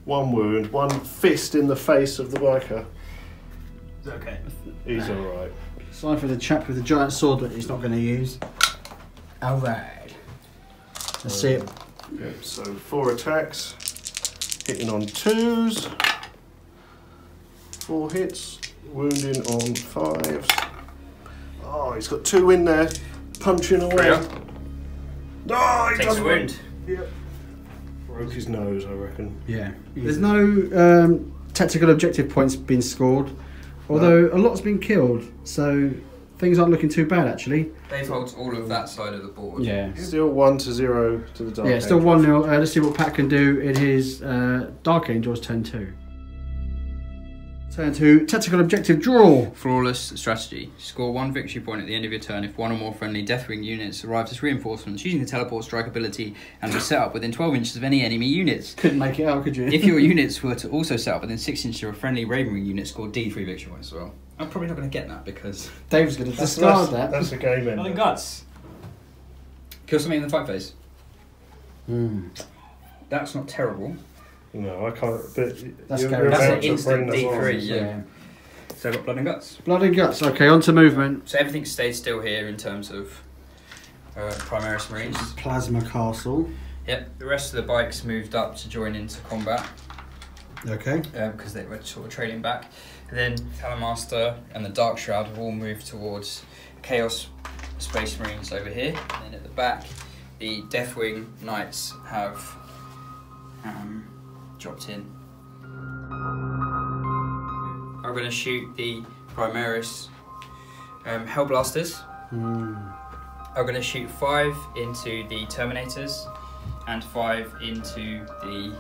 1 wound, 1 fist in the face of the biker. Okay. He's alright. Cypher, the chap with the giant sword that he's not going to use. Alright. Let's see it. Yeah, so 4 attacks, hitting on 2s, 4 hits, wounding on 5s. Oh, he's got 2 in there, punching away. Oh, he Takes does a wound. Yep. Broke his nose, I reckon. Yeah. There's no tactical objective points being scored, although a lot's been killed, so things aren't looking too bad actually. Dave holds all of that side of the board. Yeah. Still 1-0 to the Dark Yeah, still Angels. 1-0. Let's see what Pat can do in his Dark Angels turn 2. Turn 2, tactical objective draw. Flawless strategy. Score 1 victory point at the end of your turn if 1 or more friendly Deathwing units arrive as reinforcements using the teleport strike ability and were set up within 12 inches of any enemy units. Couldn't make it out, could you? If your units were to also set up within 6 inches of a friendly Ravenwing unit, score D3 victory points as well. I'm probably not going to get that because... Dave's going to discard that. That's the game end. Nothing guts. Kill something in the fight phase. Mm. That's not terrible. No, I can't. But That's you're scary. That's about an to instant bring that D3, on. yeah. So I've got blood and guts. Blood and guts. Okay, on to movement. So everything stays still here in terms of Primaris Marines. Plasma Castle. Yep, the rest of the bikes moved up to join into combat Okay. because they were sort of trading back. And then Talon Master and the Dark Shroud have all moved towards Chaos Space Marines over here. And then at the back, the Deathwing Knights have dropped in. I'm going to shoot the Primaris Hellblasters. I'm going to shoot 5 into the Terminators and 5 into the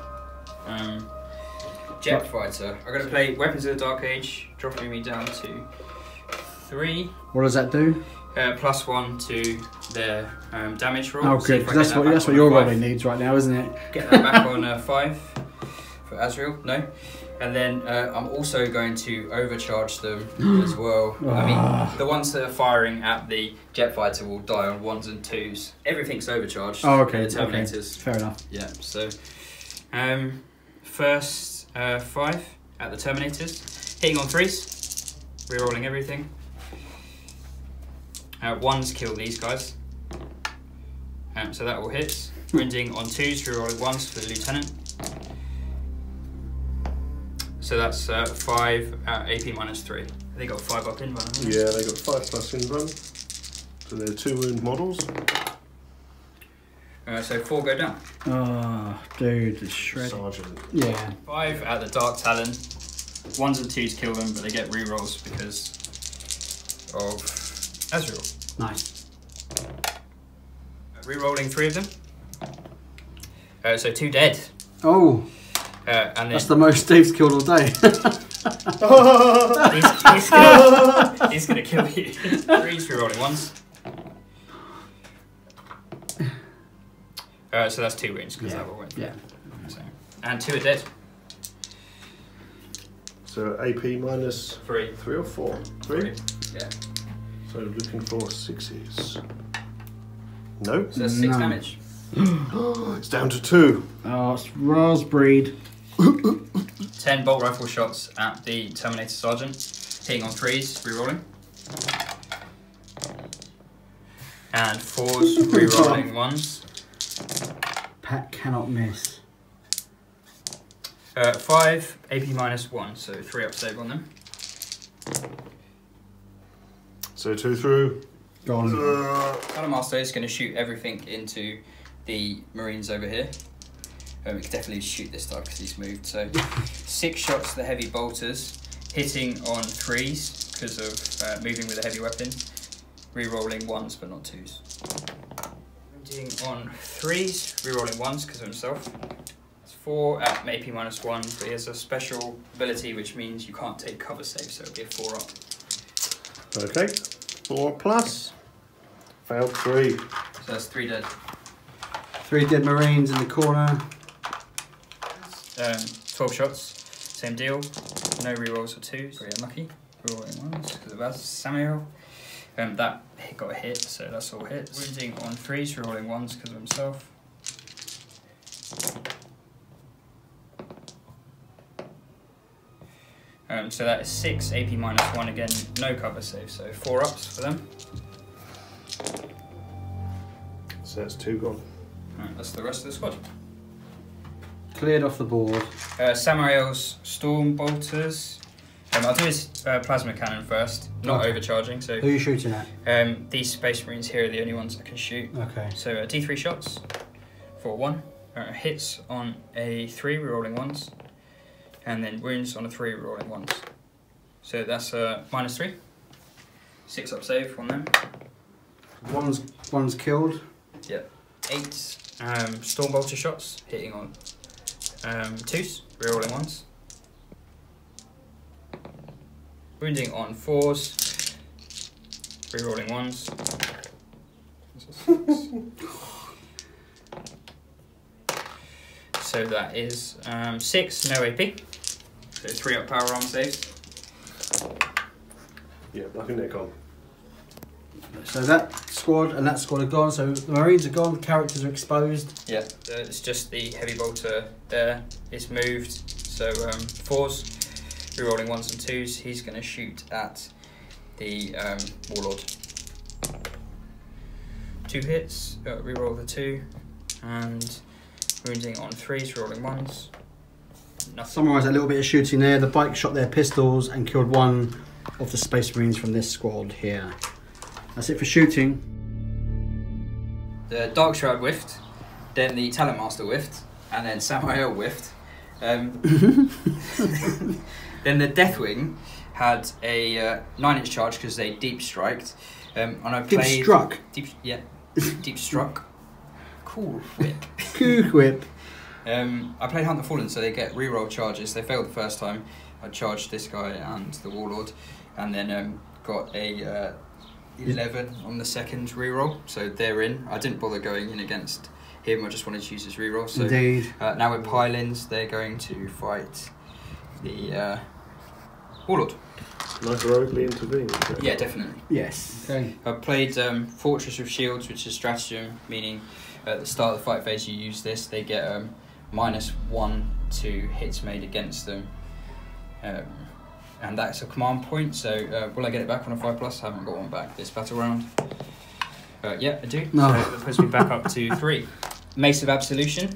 Jet Fighter. I'm going to play Weapons of the Dark Age, dropping me down to 3. What does that do? +1 to their damage roll. Oh, See good. if I 'Cause that's get that what back that's on what your a 5. rolling needs right now, isn't it? Get that back on 5 for Azreal. No. And then I'm also going to overcharge them as well. I mean, the ones that are firing at the jet fighter will die on 1s and 2s. Everything's overcharged. Oh, okay. The Terminators. Okay. Fair enough. Yeah. So, first 5 at the Terminators, hitting on 3s, rerolling everything. 1s kill these guys. So that all hits. Wounding on 2s, rerolling 1s for the lieutenant. So that's 5 at AP -3. They got 5 up in run. Yeah, they got 5+ in run. So they're 2 wound models. So 4 go down. Oh, dude, the shred. Sergeant. Yeah. 5 at the Dark Talon. 1s and 2s kill them, but they get rerolls because of Azreal. Nice. Rerolling 3 of them. So 2 dead. Oh, And then that's the most Steve's killed all day. he's gonna kill you. 3's rerolling 1s. So that's 2 wounds because that will win. Yeah. So, and 2 are dead. So AP -3. -3 or 4? 3? Yeah. So looking for 6s. No. So that's 6 No. damage. It's down to 2. Oh, it's Raspberry. 10 bolt rifle shots at the Terminator Sergeant, hitting on 3s, rerolling. And 4s, rerolling 1s. Pat cannot miss. 5, AP -1, so 3 up save on them. So 2 through. Gone. Talon Master is going to shoot everything into the Marines over here. We can definitely shoot this time because he's moved. So 6 shots to the heavy bolters, hitting on 3s because of moving with a heavy weapon, re-rolling 1s but not 2s. Wounding on 3s, re-rolling 1s because of himself. It's 4 at AP -1, but he has a special ability which means you can't take cover saves, so it'll be a 4 up. Okay. 4+. Failed 3. So that's 3 dead. 3 dead Marines in the corner. 12 shots, same deal. No rerolls or 2s, very unlucky. Rerolling 1s because of us. Samael. That got a hit, so that's all hits. Wounding on 3s, rerolling 1s because of himself. So that is 6 AP -1 again, no cover save, so 4 ups for them. So that's 2 gone. Right, that's the rest of the squad. Cleared off the board. Samael's Storm Bolters. I'll do his Plasma Cannon first, not overcharging. So who are you shooting at? These Space Marines here are the only ones that can shoot. Okay. So D3 shots for 1. Hits on a 3, rerolling 1s. And then wounds on a 3, rerolling 1s. So that's -3. 6 up save on them. One's killed. Yep. 8 Storm Bolter shots, hitting on 2s, rerolling 1s. Wounding on 4s, rerolling 1s. So that is 6, no AP. So 3 up power arm saves. Yeah, I think they're gone. So that squad and that squad are gone. So the Marines are gone. Characters are exposed. Yeah, it's just the heavy bolter there. It's moved. So 4s, rerolling 1s and 2s. He's going to shoot at the Warlord. 2 hits, reroll the 2, and wounding on 3s, rerolling 1s. Nothing. Summarise a little bit of shooting there. The bike shot their pistols and killed one of the Space Marines from this squad here. That's it for shooting. The Dark Shroud whiffed, then the Talon Master whiffed, and then Samael whiffed. Then the Deathwing had a 9-inch charge because they deep striked. And I played Deep struck. Deep struck. Cool whip. Cool whip. I played Hunt the Fallen, so they get reroll charges. They failed the first time. I charged this guy and the Warlord, and then got a 11 on the second reroll. So they're in. I didn't bother going in against him. I just wanted to use his reroll. So Indeed. now with Pylons, they're going to fight the Warlord. Nice heroically intervened. Yeah, definitely. Yes. Okay. I played Fortress of Shields, which is stratagem, meaning at the start of the fight phase you use this, they get -1 to hits made against them. And that's a command point, so will I get it back on a 5+? I haven't got one back this battle round. Yeah, I do. No. So that puts me back up to 3. Mace of Absolution.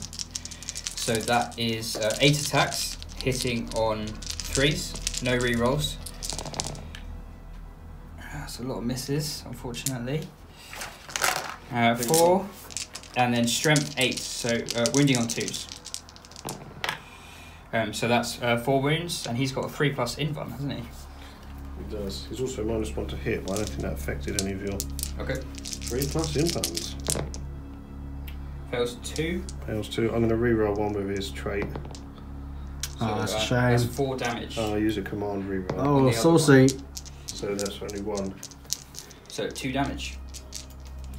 So that is 8 attacks, hitting on 3s, no rerolls. That's a lot of misses, unfortunately. 4, and then Strength 8, so wounding on 2s. So that's 4 wounds, and he's got a 3+ invuln, hasn't he? He does. He's also -1 to hit, but I don't think that affected any of your... Okay. 3+ invulns. Fails 2. Fails 2. I'm going to reroll 1 with his trait. So, That's a that's shame. 4 damage. I use a command reroll. Oh, saucy. So that's only 1. So 2 damage.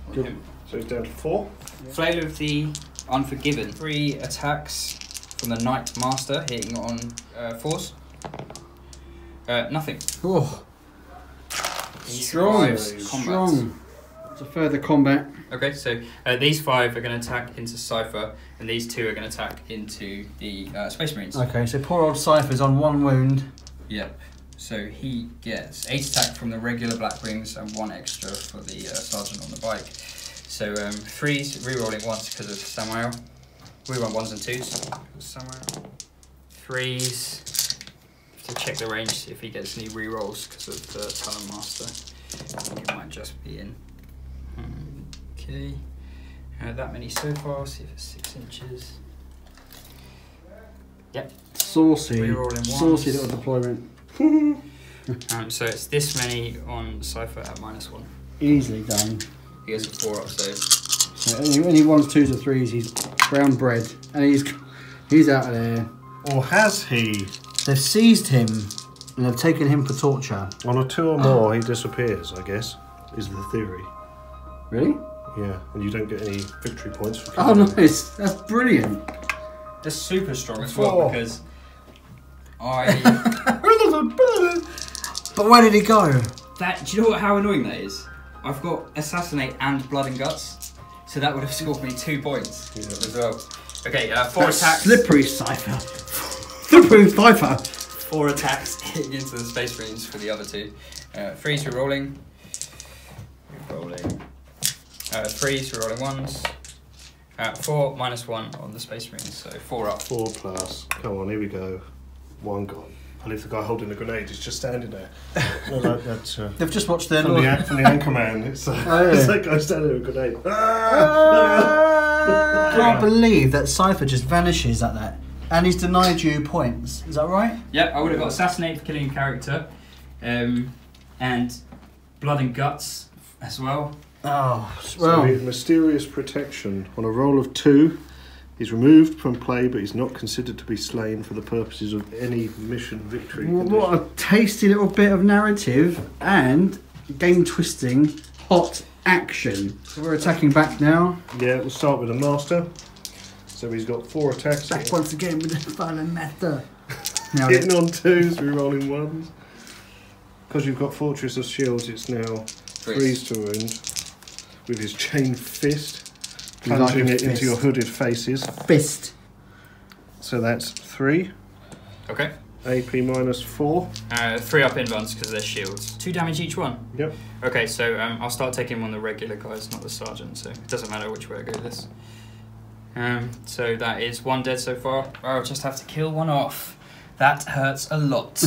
on Good. him. So he's down to 4. Flail of the Unforgiven. 3 attacks from the Knight Master, hitting on 4s. Nothing. Oh, He strong. survives combat. Strong. It's a further combat. Okay, so these 5 are going to attack into Cypher, and these 2 are going to attack into the Space Marines. Okay, so poor old Cypher's on 1 wound. Yep. So he gets 8 attack from the regular Blackwings and 1 extra for the Sergeant on the bike. So 3s, rerolling 1s because of Samael. Reroll 1s and 2s. Samael. 3s. To check the range, see if he gets any rerolls because of the Talon Master. I think it might just be in. Okay. That many so far. See if it's 6 inches. Yep. Saucy. Rerolling Saucy ones. little deployment. So it's this many on Cypher at -1. Easily done. He gets a 4 up save. So any 1s, 2s, or 3s, he's brown bread. And he's out of there. Or has he? They've seized him and they've taken him for torture. 1 or 2 or more, he disappears, I guess, is the theory. Really? Yeah, and you don't get any victory points for Oh, killing him. nice. That's brilliant. They're super strong as well because I. But where did he go? Do you know how annoying that is? I've got Assassinate and Blood and Guts, so that would have scored me 2 points as well. Okay, 4 attacks. Slippery Cypher. Slippery Cypher. 4 attacks hitting into the Space Marines for the other 2. 3's rerolling. Rerolling. 3's rerolling 1s. 4 -1 on the Space Marines, so 4 up. 4 plus. Come on, here we go. 1 gone. I leave the guy holding the grenade. He's just standing there. Like that, they've just watched their from the Anchorman. It's that guy standing with a grenade. I can't believe that Cypher just vanishes at that, and he's denied you points. Is that right? Yeah, I would have got Assassinate for killing a character, and Blood and Guts as well. Oh, well. So mysterious protection. On a roll of 2, he's removed from play, but he's not considered to be slain for the purposes of any mission victory. What a tasty little bit of narrative and game-twisting hot action. So we're attacking back now. Yeah, we'll start with the Master. So he's got 4 attacks. Back once again with the Talon Master. Now hitting on 2s, re-rolling 1s. Because you've got Fortress of Shields, it's now 3s to wound. With his chain fist, plunging it into your hooded faces. Fist. So that's 3. Okay. AP -4. 3 up invuns because they're shields. 2 damage each one? Yep. Okay, so I'll start taking on the regular guys, not the sergeant, so it doesn't matter which way I go with this. So that is 1 dead so far. I'll just have to kill 1 off. That hurts a lot.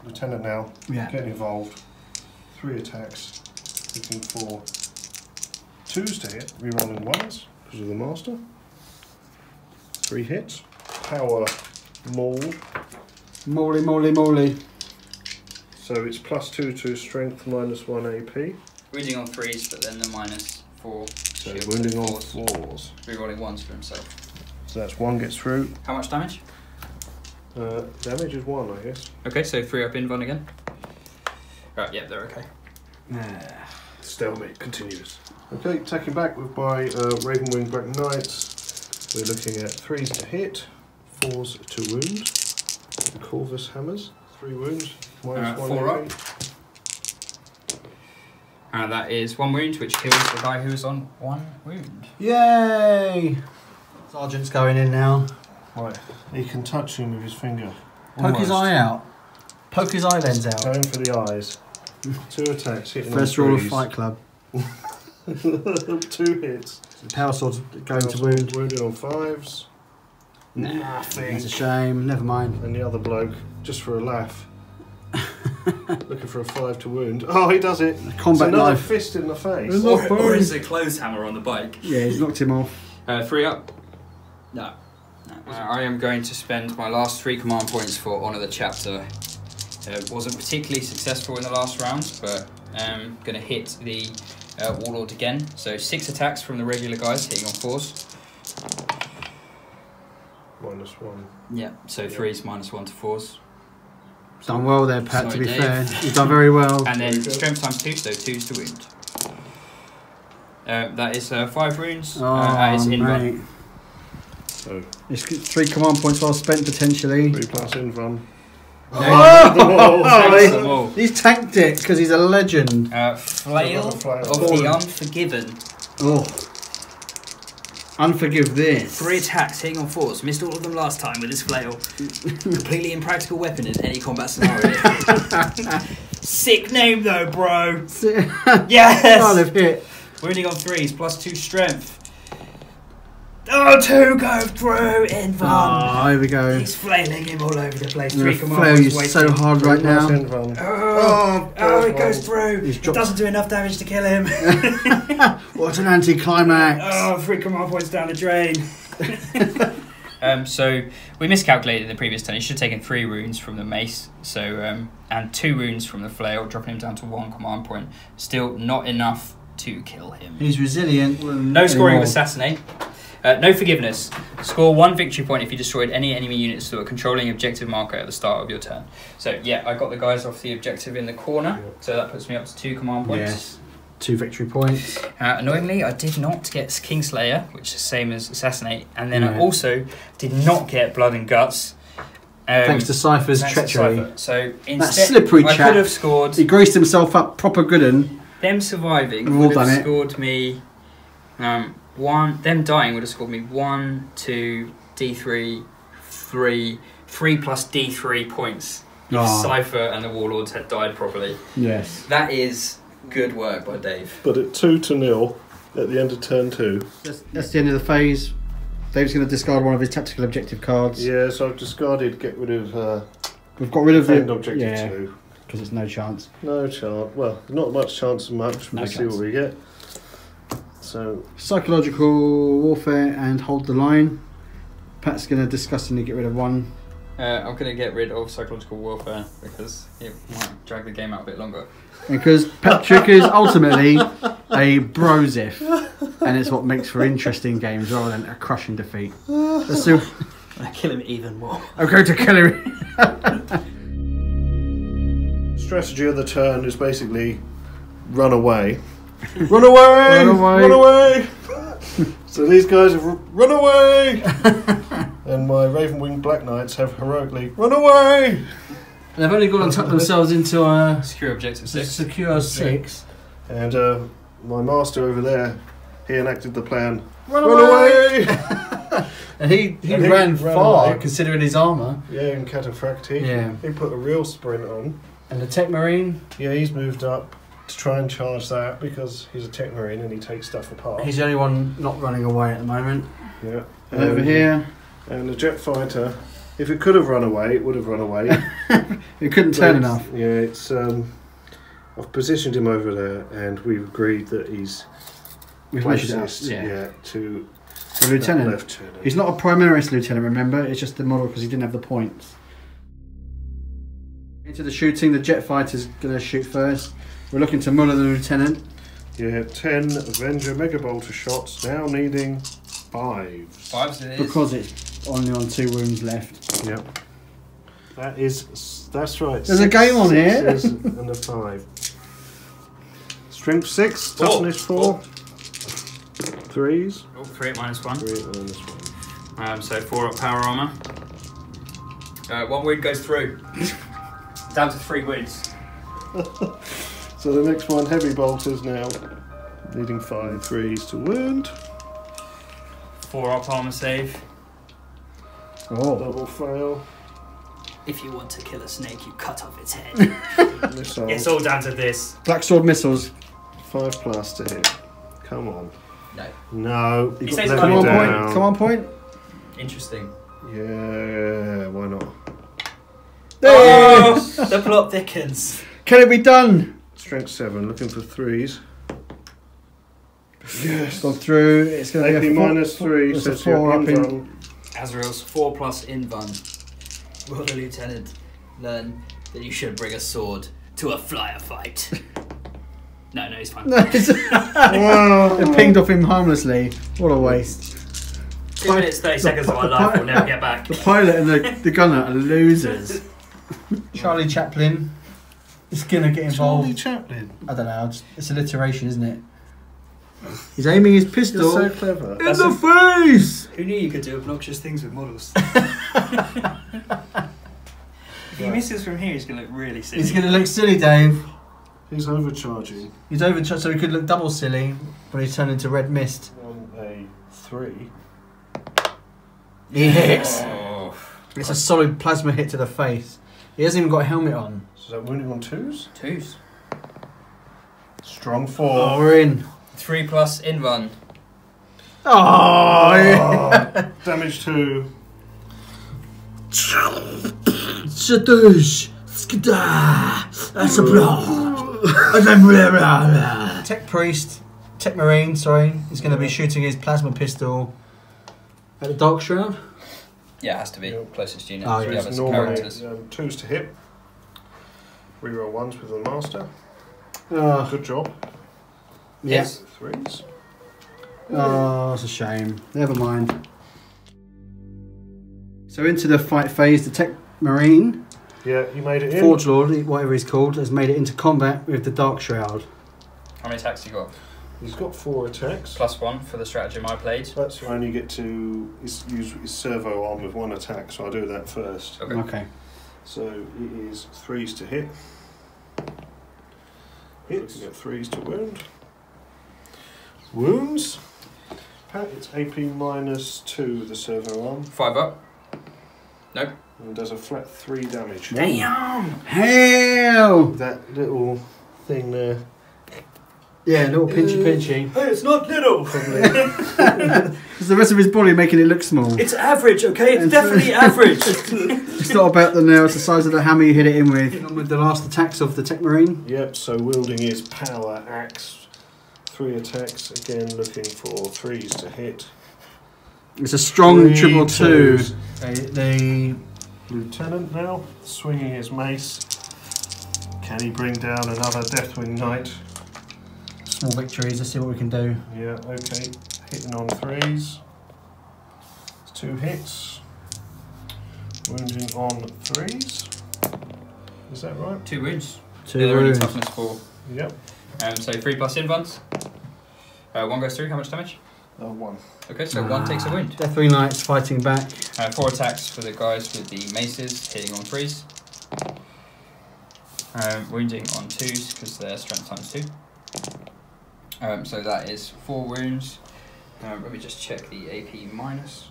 Lieutenant now, getting involved. 3 attacks, hitting 4. 2s to hit, re-rolling 1s because of the Master. 3 hits. Power maul. Moly, moly, moly. So it's +2 to strength, -1 AP. Wounding on 3s, but then the -4. So wounding on 4s. Re-rolling 1s for himself. So that's 1 gets through. How much damage? Damage is 1, I guess. Okay, so 3 up invuln again. Right, yeah, they're okay. Stalemate continues. Okay, attacking back with my Ravenwing Black Knights. We're looking at 3s to hit, 4s to wound. The Corvus Hammers, 3 wounds, -1 4 up. That is 1 wound, which kills the guy who is on 1 wound. Yay! Sergeant's going in now. Right, he can touch him with his finger. Poke his eye out. Poke his eye lens out. Going for the eyes. 2 attacks, hitting First on 3s. rule of Fight Club. 2 hits. Power sword's going to wound. Wounded on 5s. Nothing. That's a shame. Never mind. And the other bloke, just for a laugh, looking for a 5 to wound. Oh, he does it. Combat another knife. Fist in the face. Or is it a clothes hammer on the bike? Yeah, he's knocked him off. 3 up. No. I am going to spend my last 3 command points for Honour the Chapter. Wasn't particularly successful in the last round, but I'm going to hit the Warlord again. So 6 attacks from the regular guys, hitting on 4s. -1. Yeah, so 3s -1 to 4s. Done well there, Pat, Sorry, to be Dave. fair. You've done very well. And then strength times 2, so 2s to wound. That is 5 wounds. That is invuln. Mate. So it's 3 command points well spent potentially. 3 plus invuln. Oh, he's tanked it because he's a legend. Flail of the Unforgiven. Oh. Unforgive this. 3 attacks, hitting on 4s. Missed all of them last time with his flail. Completely impractical weapon in any combat scenario. Sick name though, bro. Yes! Kind of hit. Wounding on 3s, +2 strength. Oh, 2 go through in fun. Oh, here we go. He's flailing him all over the place. I'm 3 gonna flail you so hard right now. Oh, it goes through. It doesn't do enough damage to kill him. What an anticlimax. Oh, 3 command points down the drain. So we miscalculated in the previous turn. He should have taken 3 wounds from the mace, so and 2 wounds from the flail, dropping him down to 1 command point. Still not enough to kill him. He's resilient. No scoring of assassinate. No forgiveness. Score 1 victory point if you destroyed any enemy units to a controlling objective marker at the start of your turn. So yeah, I got the guys off the objective in the corner, so that puts me up to 2 command points. Yes. 2 victory points. Annoyingly, I did not get Kingslayer, which is the same as Assassinate, and then I also did not get Blood and Guts. Thanks to Cypher's treachery. Cypher. So instead, that slippery I chap. could have scored. He greased himself up proper good un. Them surviving We've would all have done it. scored me. Them dying would have scored me 1, 2, D3, 3 plus D3 points. If Cypher and the Warlords had died properly. Yes. That is good work by Dave. But at 2-0 at the end of turn 2. That's the end of the phase. Dave's going to discard one of his tactical objective cards. Yeah, so I've discarded, get rid of... We've got rid of defend the objective 2. Because there's no chance. No chance. Well, not much chance of much. No We'll see chance. what we get. So Psychological warfare and hold the line. Pat's going to disgustingly get rid of one. I'm going to get rid of Psychological Warfare because it might drag the game out a bit longer. Because Patrick is ultimately a brosif. And it's what makes for interesting games rather than a crushing defeat. Let's do... I kill him even more. I'm going to kill him. strategy of the turn is basically run away. Run away! Run away! Run away! So these guys have run away! And my Ravenwing Black Knights have heroically run away! And they've only got to tuck themselves into a Secure objective 6. secure 6. And my master over there, he enacted the plan. Run away! And he And ran far, away. considering his armour. Yeah, in Cataphracti. Yeah. He put a real sprint on. And the Tech Marine, Yeah, he's moved up to try and charge that because he's a Tech Marine and he takes stuff apart. he's the only one not running away at the moment. Yeah. And over here, And the jet fighter, if it could have run away, it would have run away. he couldn't But turn it's- enough. Yeah, it's I've positioned him over there, and we've agreed that he's We've measured it up, closest, to The lieutenant. that lieutenant. He's not a Primaris lieutenant, remember? It's just the model because he didn't have the points. Into the shooting, the jet fighter's going to shoot first. We're looking to muller the lieutenant. Yeah, 10 Avenger Mega Bolter shots, now needing 5. 5s it is. Because it's only on 2 wounds left. Yep. That's right. There's a game on here. Sixes and a 5. Strength 6, toughness 4. 3s. Oh, 3 at -1. 3 minus 1. So 4 up power armour. 1 wound goes through. Down to 3 wounds. So the next one, heavy bolters now, needing 5 3s to wound. 4 up armour save. Oh. Double fail. If you want to kill a snake, you cut off its head. Missile. It's all down to this. Black Sword missiles. 5 plus to hit. Come on. No. No. He got says let Come me on, down. point. Come on, point. Interesting. Yeah, why not? Oh, the plot thickens. Can it be done? Strength 7, looking for 3s. Yes. Gone through. It's going to be AP a 4 minus 3, There's so a it's your 4 up in. invuln. Azrael's 4 plus invuln. Will the lieutenant learn that you should bring a sword to a flyer fight? No, he's fine. No, it pinged off him harmlessly. What a waste. 2 minutes, 30 seconds of our life we'll never get back. The pilot and the gunner are losers. Charlie Chaplin is going to get involved. Charlie Chaplin. I don't know. It's alliteration, isn't it? He's aiming his pistol You're so clever. in the face. Who knew you could do obnoxious things with models? If he misses from here, he's going to look really silly. He's going to look silly, Dave. He's overcharging. He's overcharged, so he could look double silly when he's turned into red mist. On a 3. He hits. Oh. It's a solid plasma hit to the face. He hasn't even got a helmet on. So is that wounding on 2s? 2s. Strong 4. Oh, we're in. 3 plus invuln. Oh, yeah. Damage 2. Shadoosh. Skada. That's a Tech Priest, Tech Marine, sorry, is going to be shooting his plasma pistol at the Dark Shroud. Yeah, it has to be. Yep. Closest unit. Oh, So we yeah, have It's as normally characters. 2s to hit. Reroll 1s with the master. Oh, Good job. yes. 3s. Oh, that's a shame. Never mind. So into the fight phase, the Tech Marine, Yeah, you made it in. Forge Lord, whatever he's called, has made it into combat with the Dark Shroud. How many attacks you got? He's got 4 attacks. +1 for the stratagem I played. That's when you get to use his servo arm with 1 attack, so I'll do that first. Okay. So it is 3s to hit. Hits. You get 3s to wound. Wounds. Pat, it's AP -2 with the servo arm. 5 up. Nope. And does a flat 3 damage. Damn! Hell! That little thing there. Yeah, a little pinchy. Hey, it's not little. It's the rest of his body making it look small. It's average, okay? It's definitely average. It's not about the nail, it's the size of the hammer you hit it in with. With the last attacks of the Tech Marine. Yep, so wielding his power axe. 3 attacks, again looking for 3s to hit. It's a strong 3 222. 2s. The Lieutenant now, swinging his mace. Can he bring down another Deathwing Knight? small victories, let's see what we can do. Yeah, okay. Hitting on 3s. It's 2 hits. Wounding on 3s. Is that right? 2 wounds. 2 They're only wounds. toughness 4. Yep. So 3 plus invulns. 1 goes through. How much damage? 1. Okay, so 1 takes a wound. Deathwing Knights fighting back. 4 attacks for the guys with the maces, hitting on 3s. Wounding on 2s because they're strength ×2. So that is 4 wounds. Let me just check the AP minus.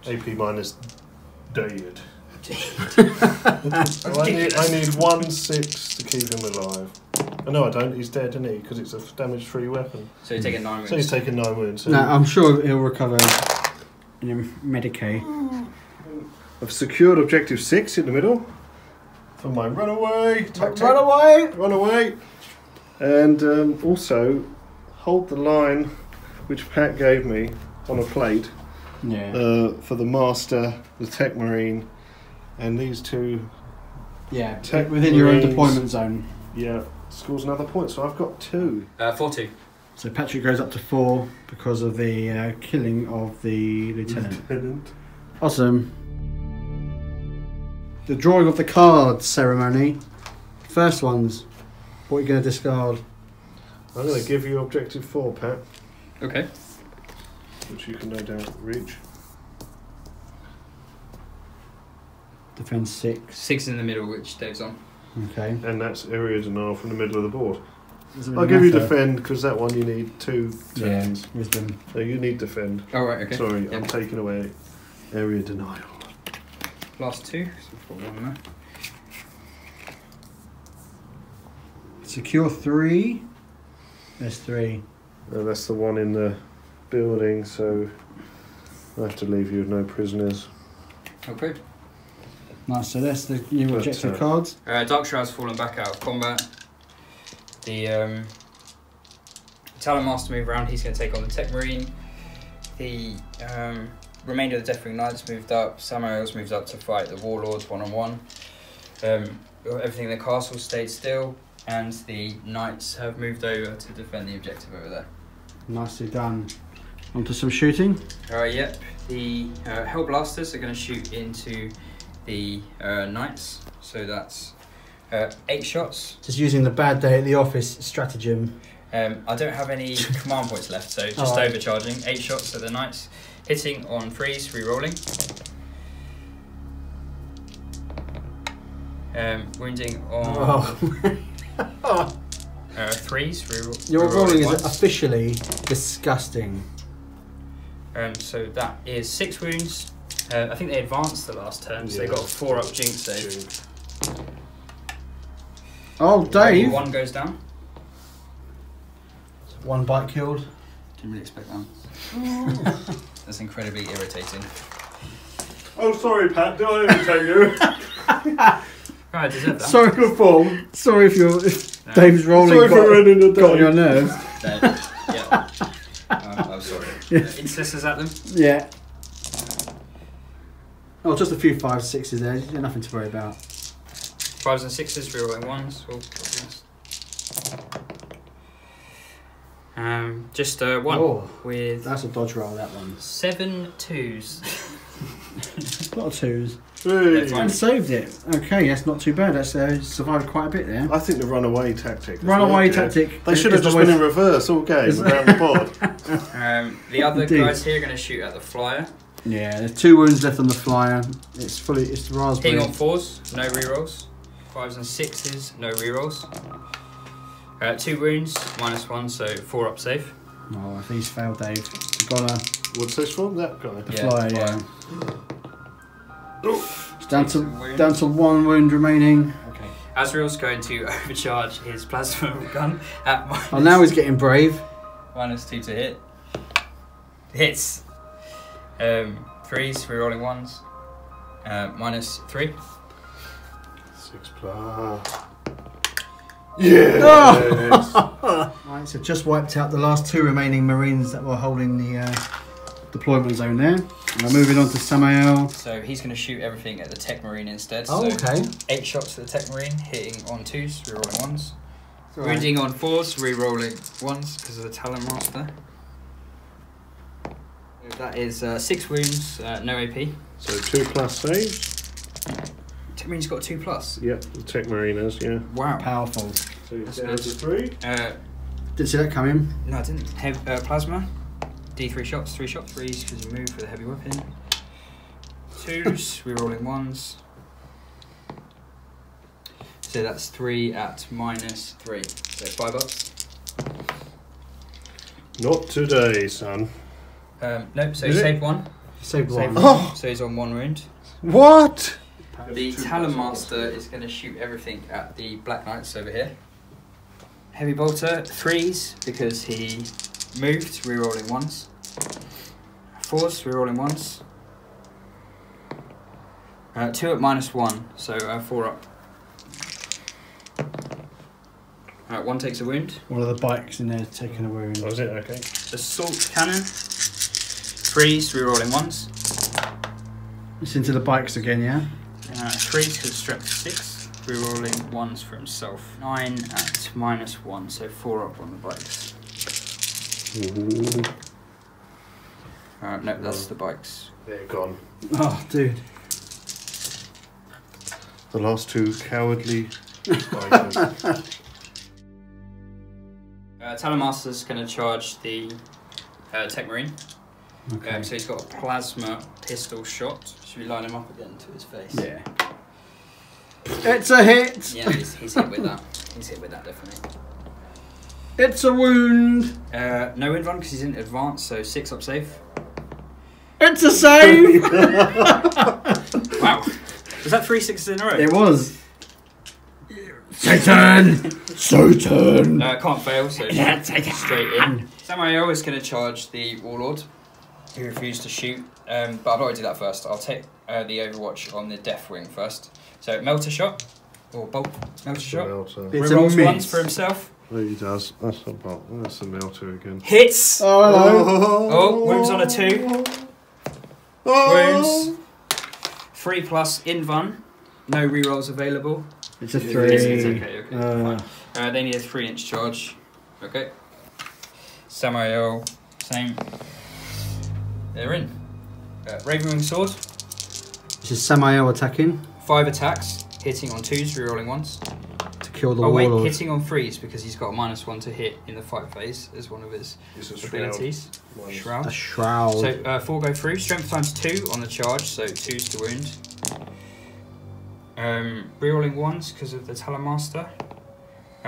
AP minus dead. So I need 1 6 to keep him alive. Oh, no, I don't. He's dead, isn't he? Because it's a damage-free weapon. So you're taking 9 wounds. So he's taking 9 wounds. So No, I'm sure he'll recover in Medicaid. I've secured objective 6 in the middle for my runaway tactic. Run away! Run away! And also hold the line which Pat gave me on a plate for the Master, the Tech Marine, and these 2. Yeah, Tech within your own Marines. deployment zone. Yeah, scores another point, so I've got 2. 4-2. So Patrick goes up to 4 because of the killing of the lieutenant. Awesome. The drawing of the cards ceremony. First ones. What are you going to discard? I'm going to give you objective 4, Pat, Okay. which you can no doubt reach. Defend 6. 6 in the middle, which Dave's on. Okay. And that's area denial from the middle of the board. Doesn't I'll really give you matter. defend because that one you need 2 turns. Yeah, wisdom. So you need defend. Oh, right, okay. Sorry, Yep. I'm taking away area denial. Last 2. So we've got 1 there. Secure 3. There's 3. That's the one in the building, so I have to leave you with no prisoners. Okay. Nice, so that's the new But, objective cards. Dark Shroud's fallen back out of combat. The Talon Master move around, he's going to take on the Tech Marine. The remainder of the Deathwing Knights moved up. Samael's moved up to fight the Warlords one-on-1. Everything in the castle stayed still, and the Knights have moved over to defend the objective over there. Nicely done. On to some shooting. Yep, the Hellblasters are going to shoot into the Knights, so that's 8 shots. Just using the bad day at the office stratagem. I don't have any command points left, so just Alright. overcharging. 8 shots at the Knights, hitting on 3s, re-rolling. Wounding on 3s, Your rolling is once. officially disgusting. So that is 6 wounds. I think they advanced the last turn, so they got a 4-up Jinx save. Oh, Dave! 1 goes down. 1 bite killed. Didn't really expect that. That's incredibly irritating. Oh, sorry, Pat. Did I irritate you? I deserve that. Sorry, good form. Sorry if Dave's rolling Sorry for ruining the got on day. your nerves. Yeah. I'm sorry. Incestors at them. Yeah. Oh, just a few 5s, 6s there. Nothing to worry about. 5s and 6s, rerolling 1s. Just 1 Oh, with that's a dodge roll, that one. 7 2s. lot of twos. Hey. And saved it. Okay, that's not too bad. That's survived quite a bit there. I think the runaway tactic. Runaway tactic. They should have just been in reverse all game around the board. The other Indeed. guys here are going to shoot at the flyer. Yeah, there's 2 wounds left on the flyer. It's the raspberry. Hitting on 4s, no rerolls. 5s and 6s, no rerolls. 2 wounds, -1, so 4 up safe. Oh, if he's failed, Dave, you've got to. What's this from? That guy. The Yeah, flyer, flyer. It's down to 1 wound remaining. Okay. Azreal's going to overcharge his plasma gun at Oh, now he's getting brave. -2 to hit. Hits. 3s, rerolling 1s. -3. 6+. Yeah. Right, so just wiped out the last 2 remaining Marines that were holding the deployment zone there. And we're moving on to Samael. So he's going to shoot everything at the Tech Marine instead. Oh, so okay. 8 shots to the Tech Marine, hitting on 2s, rerolling 1s. Right. Wounding on 4s, rerolling 1s because of the Talon Master. That is 6 wounds, no AP. So 2+ saves. Tech Marine's got 2+. Yep, the Tech Mariners, yeah. Wow. Powerful. So he's That's down good. to 3. Didn't see that coming. No, I didn't. Plasma. D3 shots, 3 shot 3s because you move for the heavy weapon. 2s, rerolling 1s. So that's 3 at -3. So 5 ups. Not today, son. Nope, so Is he it? saved 1. Saved Saved 1. one. So he's on 1 wound. What? The Talon Master is going to shoot everything at the Black Knights over here. Heavy bolter, 3s because he moved, rerolling 1s. 4s, rerolling 1s. 2 at -1, so 4 up. 1 takes a wound. One of the bikes in there taking a wound. Oh, is it? Okay. Assault cannon, 3s, rerolling 1s. It's into the bikes again, yeah? 3s because strength 6, rerolling 1s for himself. 9 at -1, so 4 up on the bikes. Ooh. No, that's the bikes. They're gone. Oh, dude. The last 2 cowardly fighters. Talon Master's going to charge the Tech Marine. Okay. So he's got a plasma pistol shot. Should we line him up again to his face? Yeah. It's a hit! Yeah, he's hit with that. He's hit with that, definitely. It's a wound! No wind run because he's in advance, so 6 up safe. It's a save! Wow. Was that 3 6s in a row? It was. Satan! Satan! Can't fail, so straight in. Samael is going to charge the Warlord, who refused to shoot, but I've already did that first. I'll take the Overwatch on the Deathwing first. So melter shot, or bolt melter shot. Melter. It's a Rerolls miss. 1s for himself. Oh, he does. That's a bolt. That's a melter again. Hits! Oh, hello. Oh, wounds on a 2. Wounds. 3+ invuln. No rerolls available. It's a It's 3. okay, fine. They need a 3-inch charge. Okay. Samael, same. They're in. Ravenwing sword. This is Samael attacking 5 attacks, hitting on 2s, rerolling 1s. to kill the Oh wait, warlord. hitting on 3s because he's got a -1 to hit in the fight phase as one of his It's a abilities. shroud. Shroud. A shroud. So 4 go through. Strength times 2 on the charge, so 2s to wound. Rerolling 1s because of the Talon Master.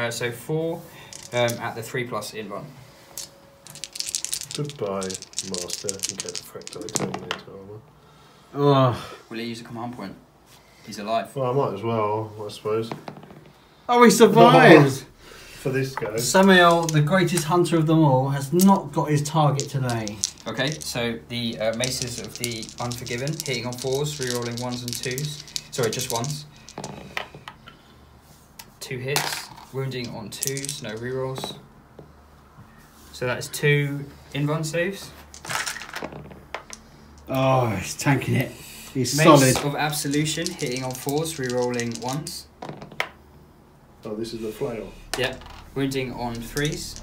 So 4 at the 3+ invuln. Goodbye, Master. You get the Fractal Terminator armor. Oh. Will he use a command point? He's alive. Well, I might as well, I suppose. Oh, he survives! For this guy. Samael, the greatest hunter of them all, has not got his target today. Okay, so the maces of the Unforgiven, hitting on 4s, rerolling 1s and 2s. Sorry, just 1s. 2 hits, wounding on 2s, no rerolls. So that is 2 invuln saves. Oh, he's tanking it. He's Mace solid. of Absolution, hitting on 4s, rerolling 1s. Oh, this is the flail. Yeah, wounding on 3s.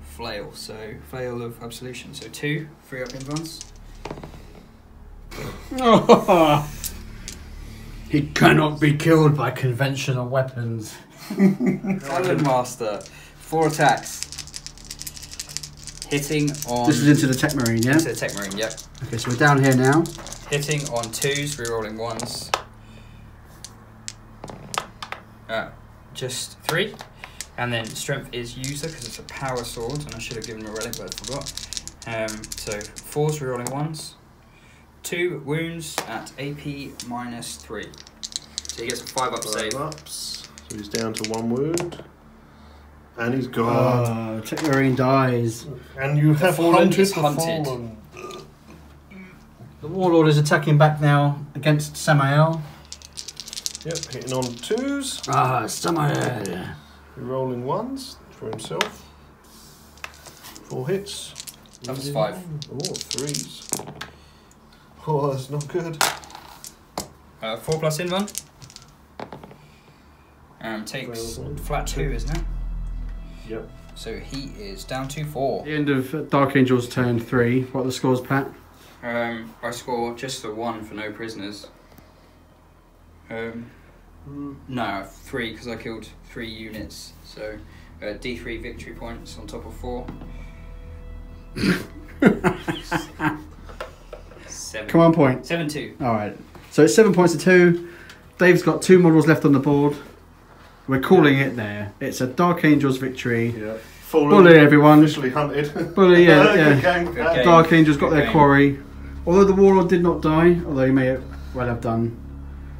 Flail, so flail of Absolution. So 2, 3 up invulns. He cannot be killed by conventional weapons. Talon Master. 4 attacks. Hitting on... This is into the Tech Marine, yeah? Into the Tech Marine, yep. Okay, so we're down here now. Hitting on 2s, rerolling 1s. Just 3. And then strength is user because it's a power sword, and I should have given him a relic, but I forgot. So 4s, rerolling 1s. 2 wounds at AP -3. So he gets a 5-up save. 5 ups. So he's down to 1 wound. And he's gone. Tech Marine dies. And you have hunted the hunted. fallen. The Warlord is attacking back now against Samael. Yep, hitting on 2s. Samael. Rolling 1s for himself. 4 hits. That was 5. Oh, 3s. Oh, that's not good. 4 plus in 1. Takes flat 2, isn't it? Yep. So he is down to 4. The end of Dark Angel's turn 3. What are the scores, Pat? I score just the 1 for no prisoners. No, 3 because I killed 3 units. So D3 victory points on top of 4. 7. Come on, point. 7-2. Alright. So it's 7 points to 2. Dave's got 2 models left on the board. We're calling it there. It's a Dark Angel's victory. Yeah. Bully everyone. Officially hunted. Bully, yeah. Good yeah. game. Good game. Dark Angel's got Good their game. quarry. Although the Warlord did not die, although he may well have done.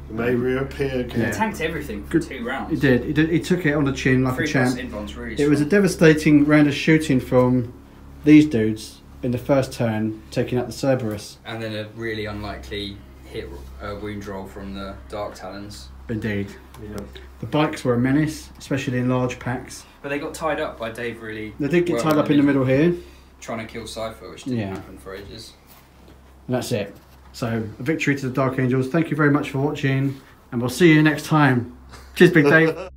May reappear He again. tanked everything for Good. 2 rounds. He did. He took it on the chin like 3 a plus champ. invulns really It was a strong. devastating round of shooting from these dudes in the first turn, taking out the Cerberus. And then a really unlikely hit wound roll from the Dark Talons. Indeed. Yeah. The bikes were a menace, especially in large packs. But they got tied up by Dave really. They did get well tied up in the middle here, Trying to kill Cypher, which didn't Yeah. happen for ages. and that's it. So, a victory to the Dark Angels. Thank you very much for watching, and we'll see you next time. Cheers, Big Dave.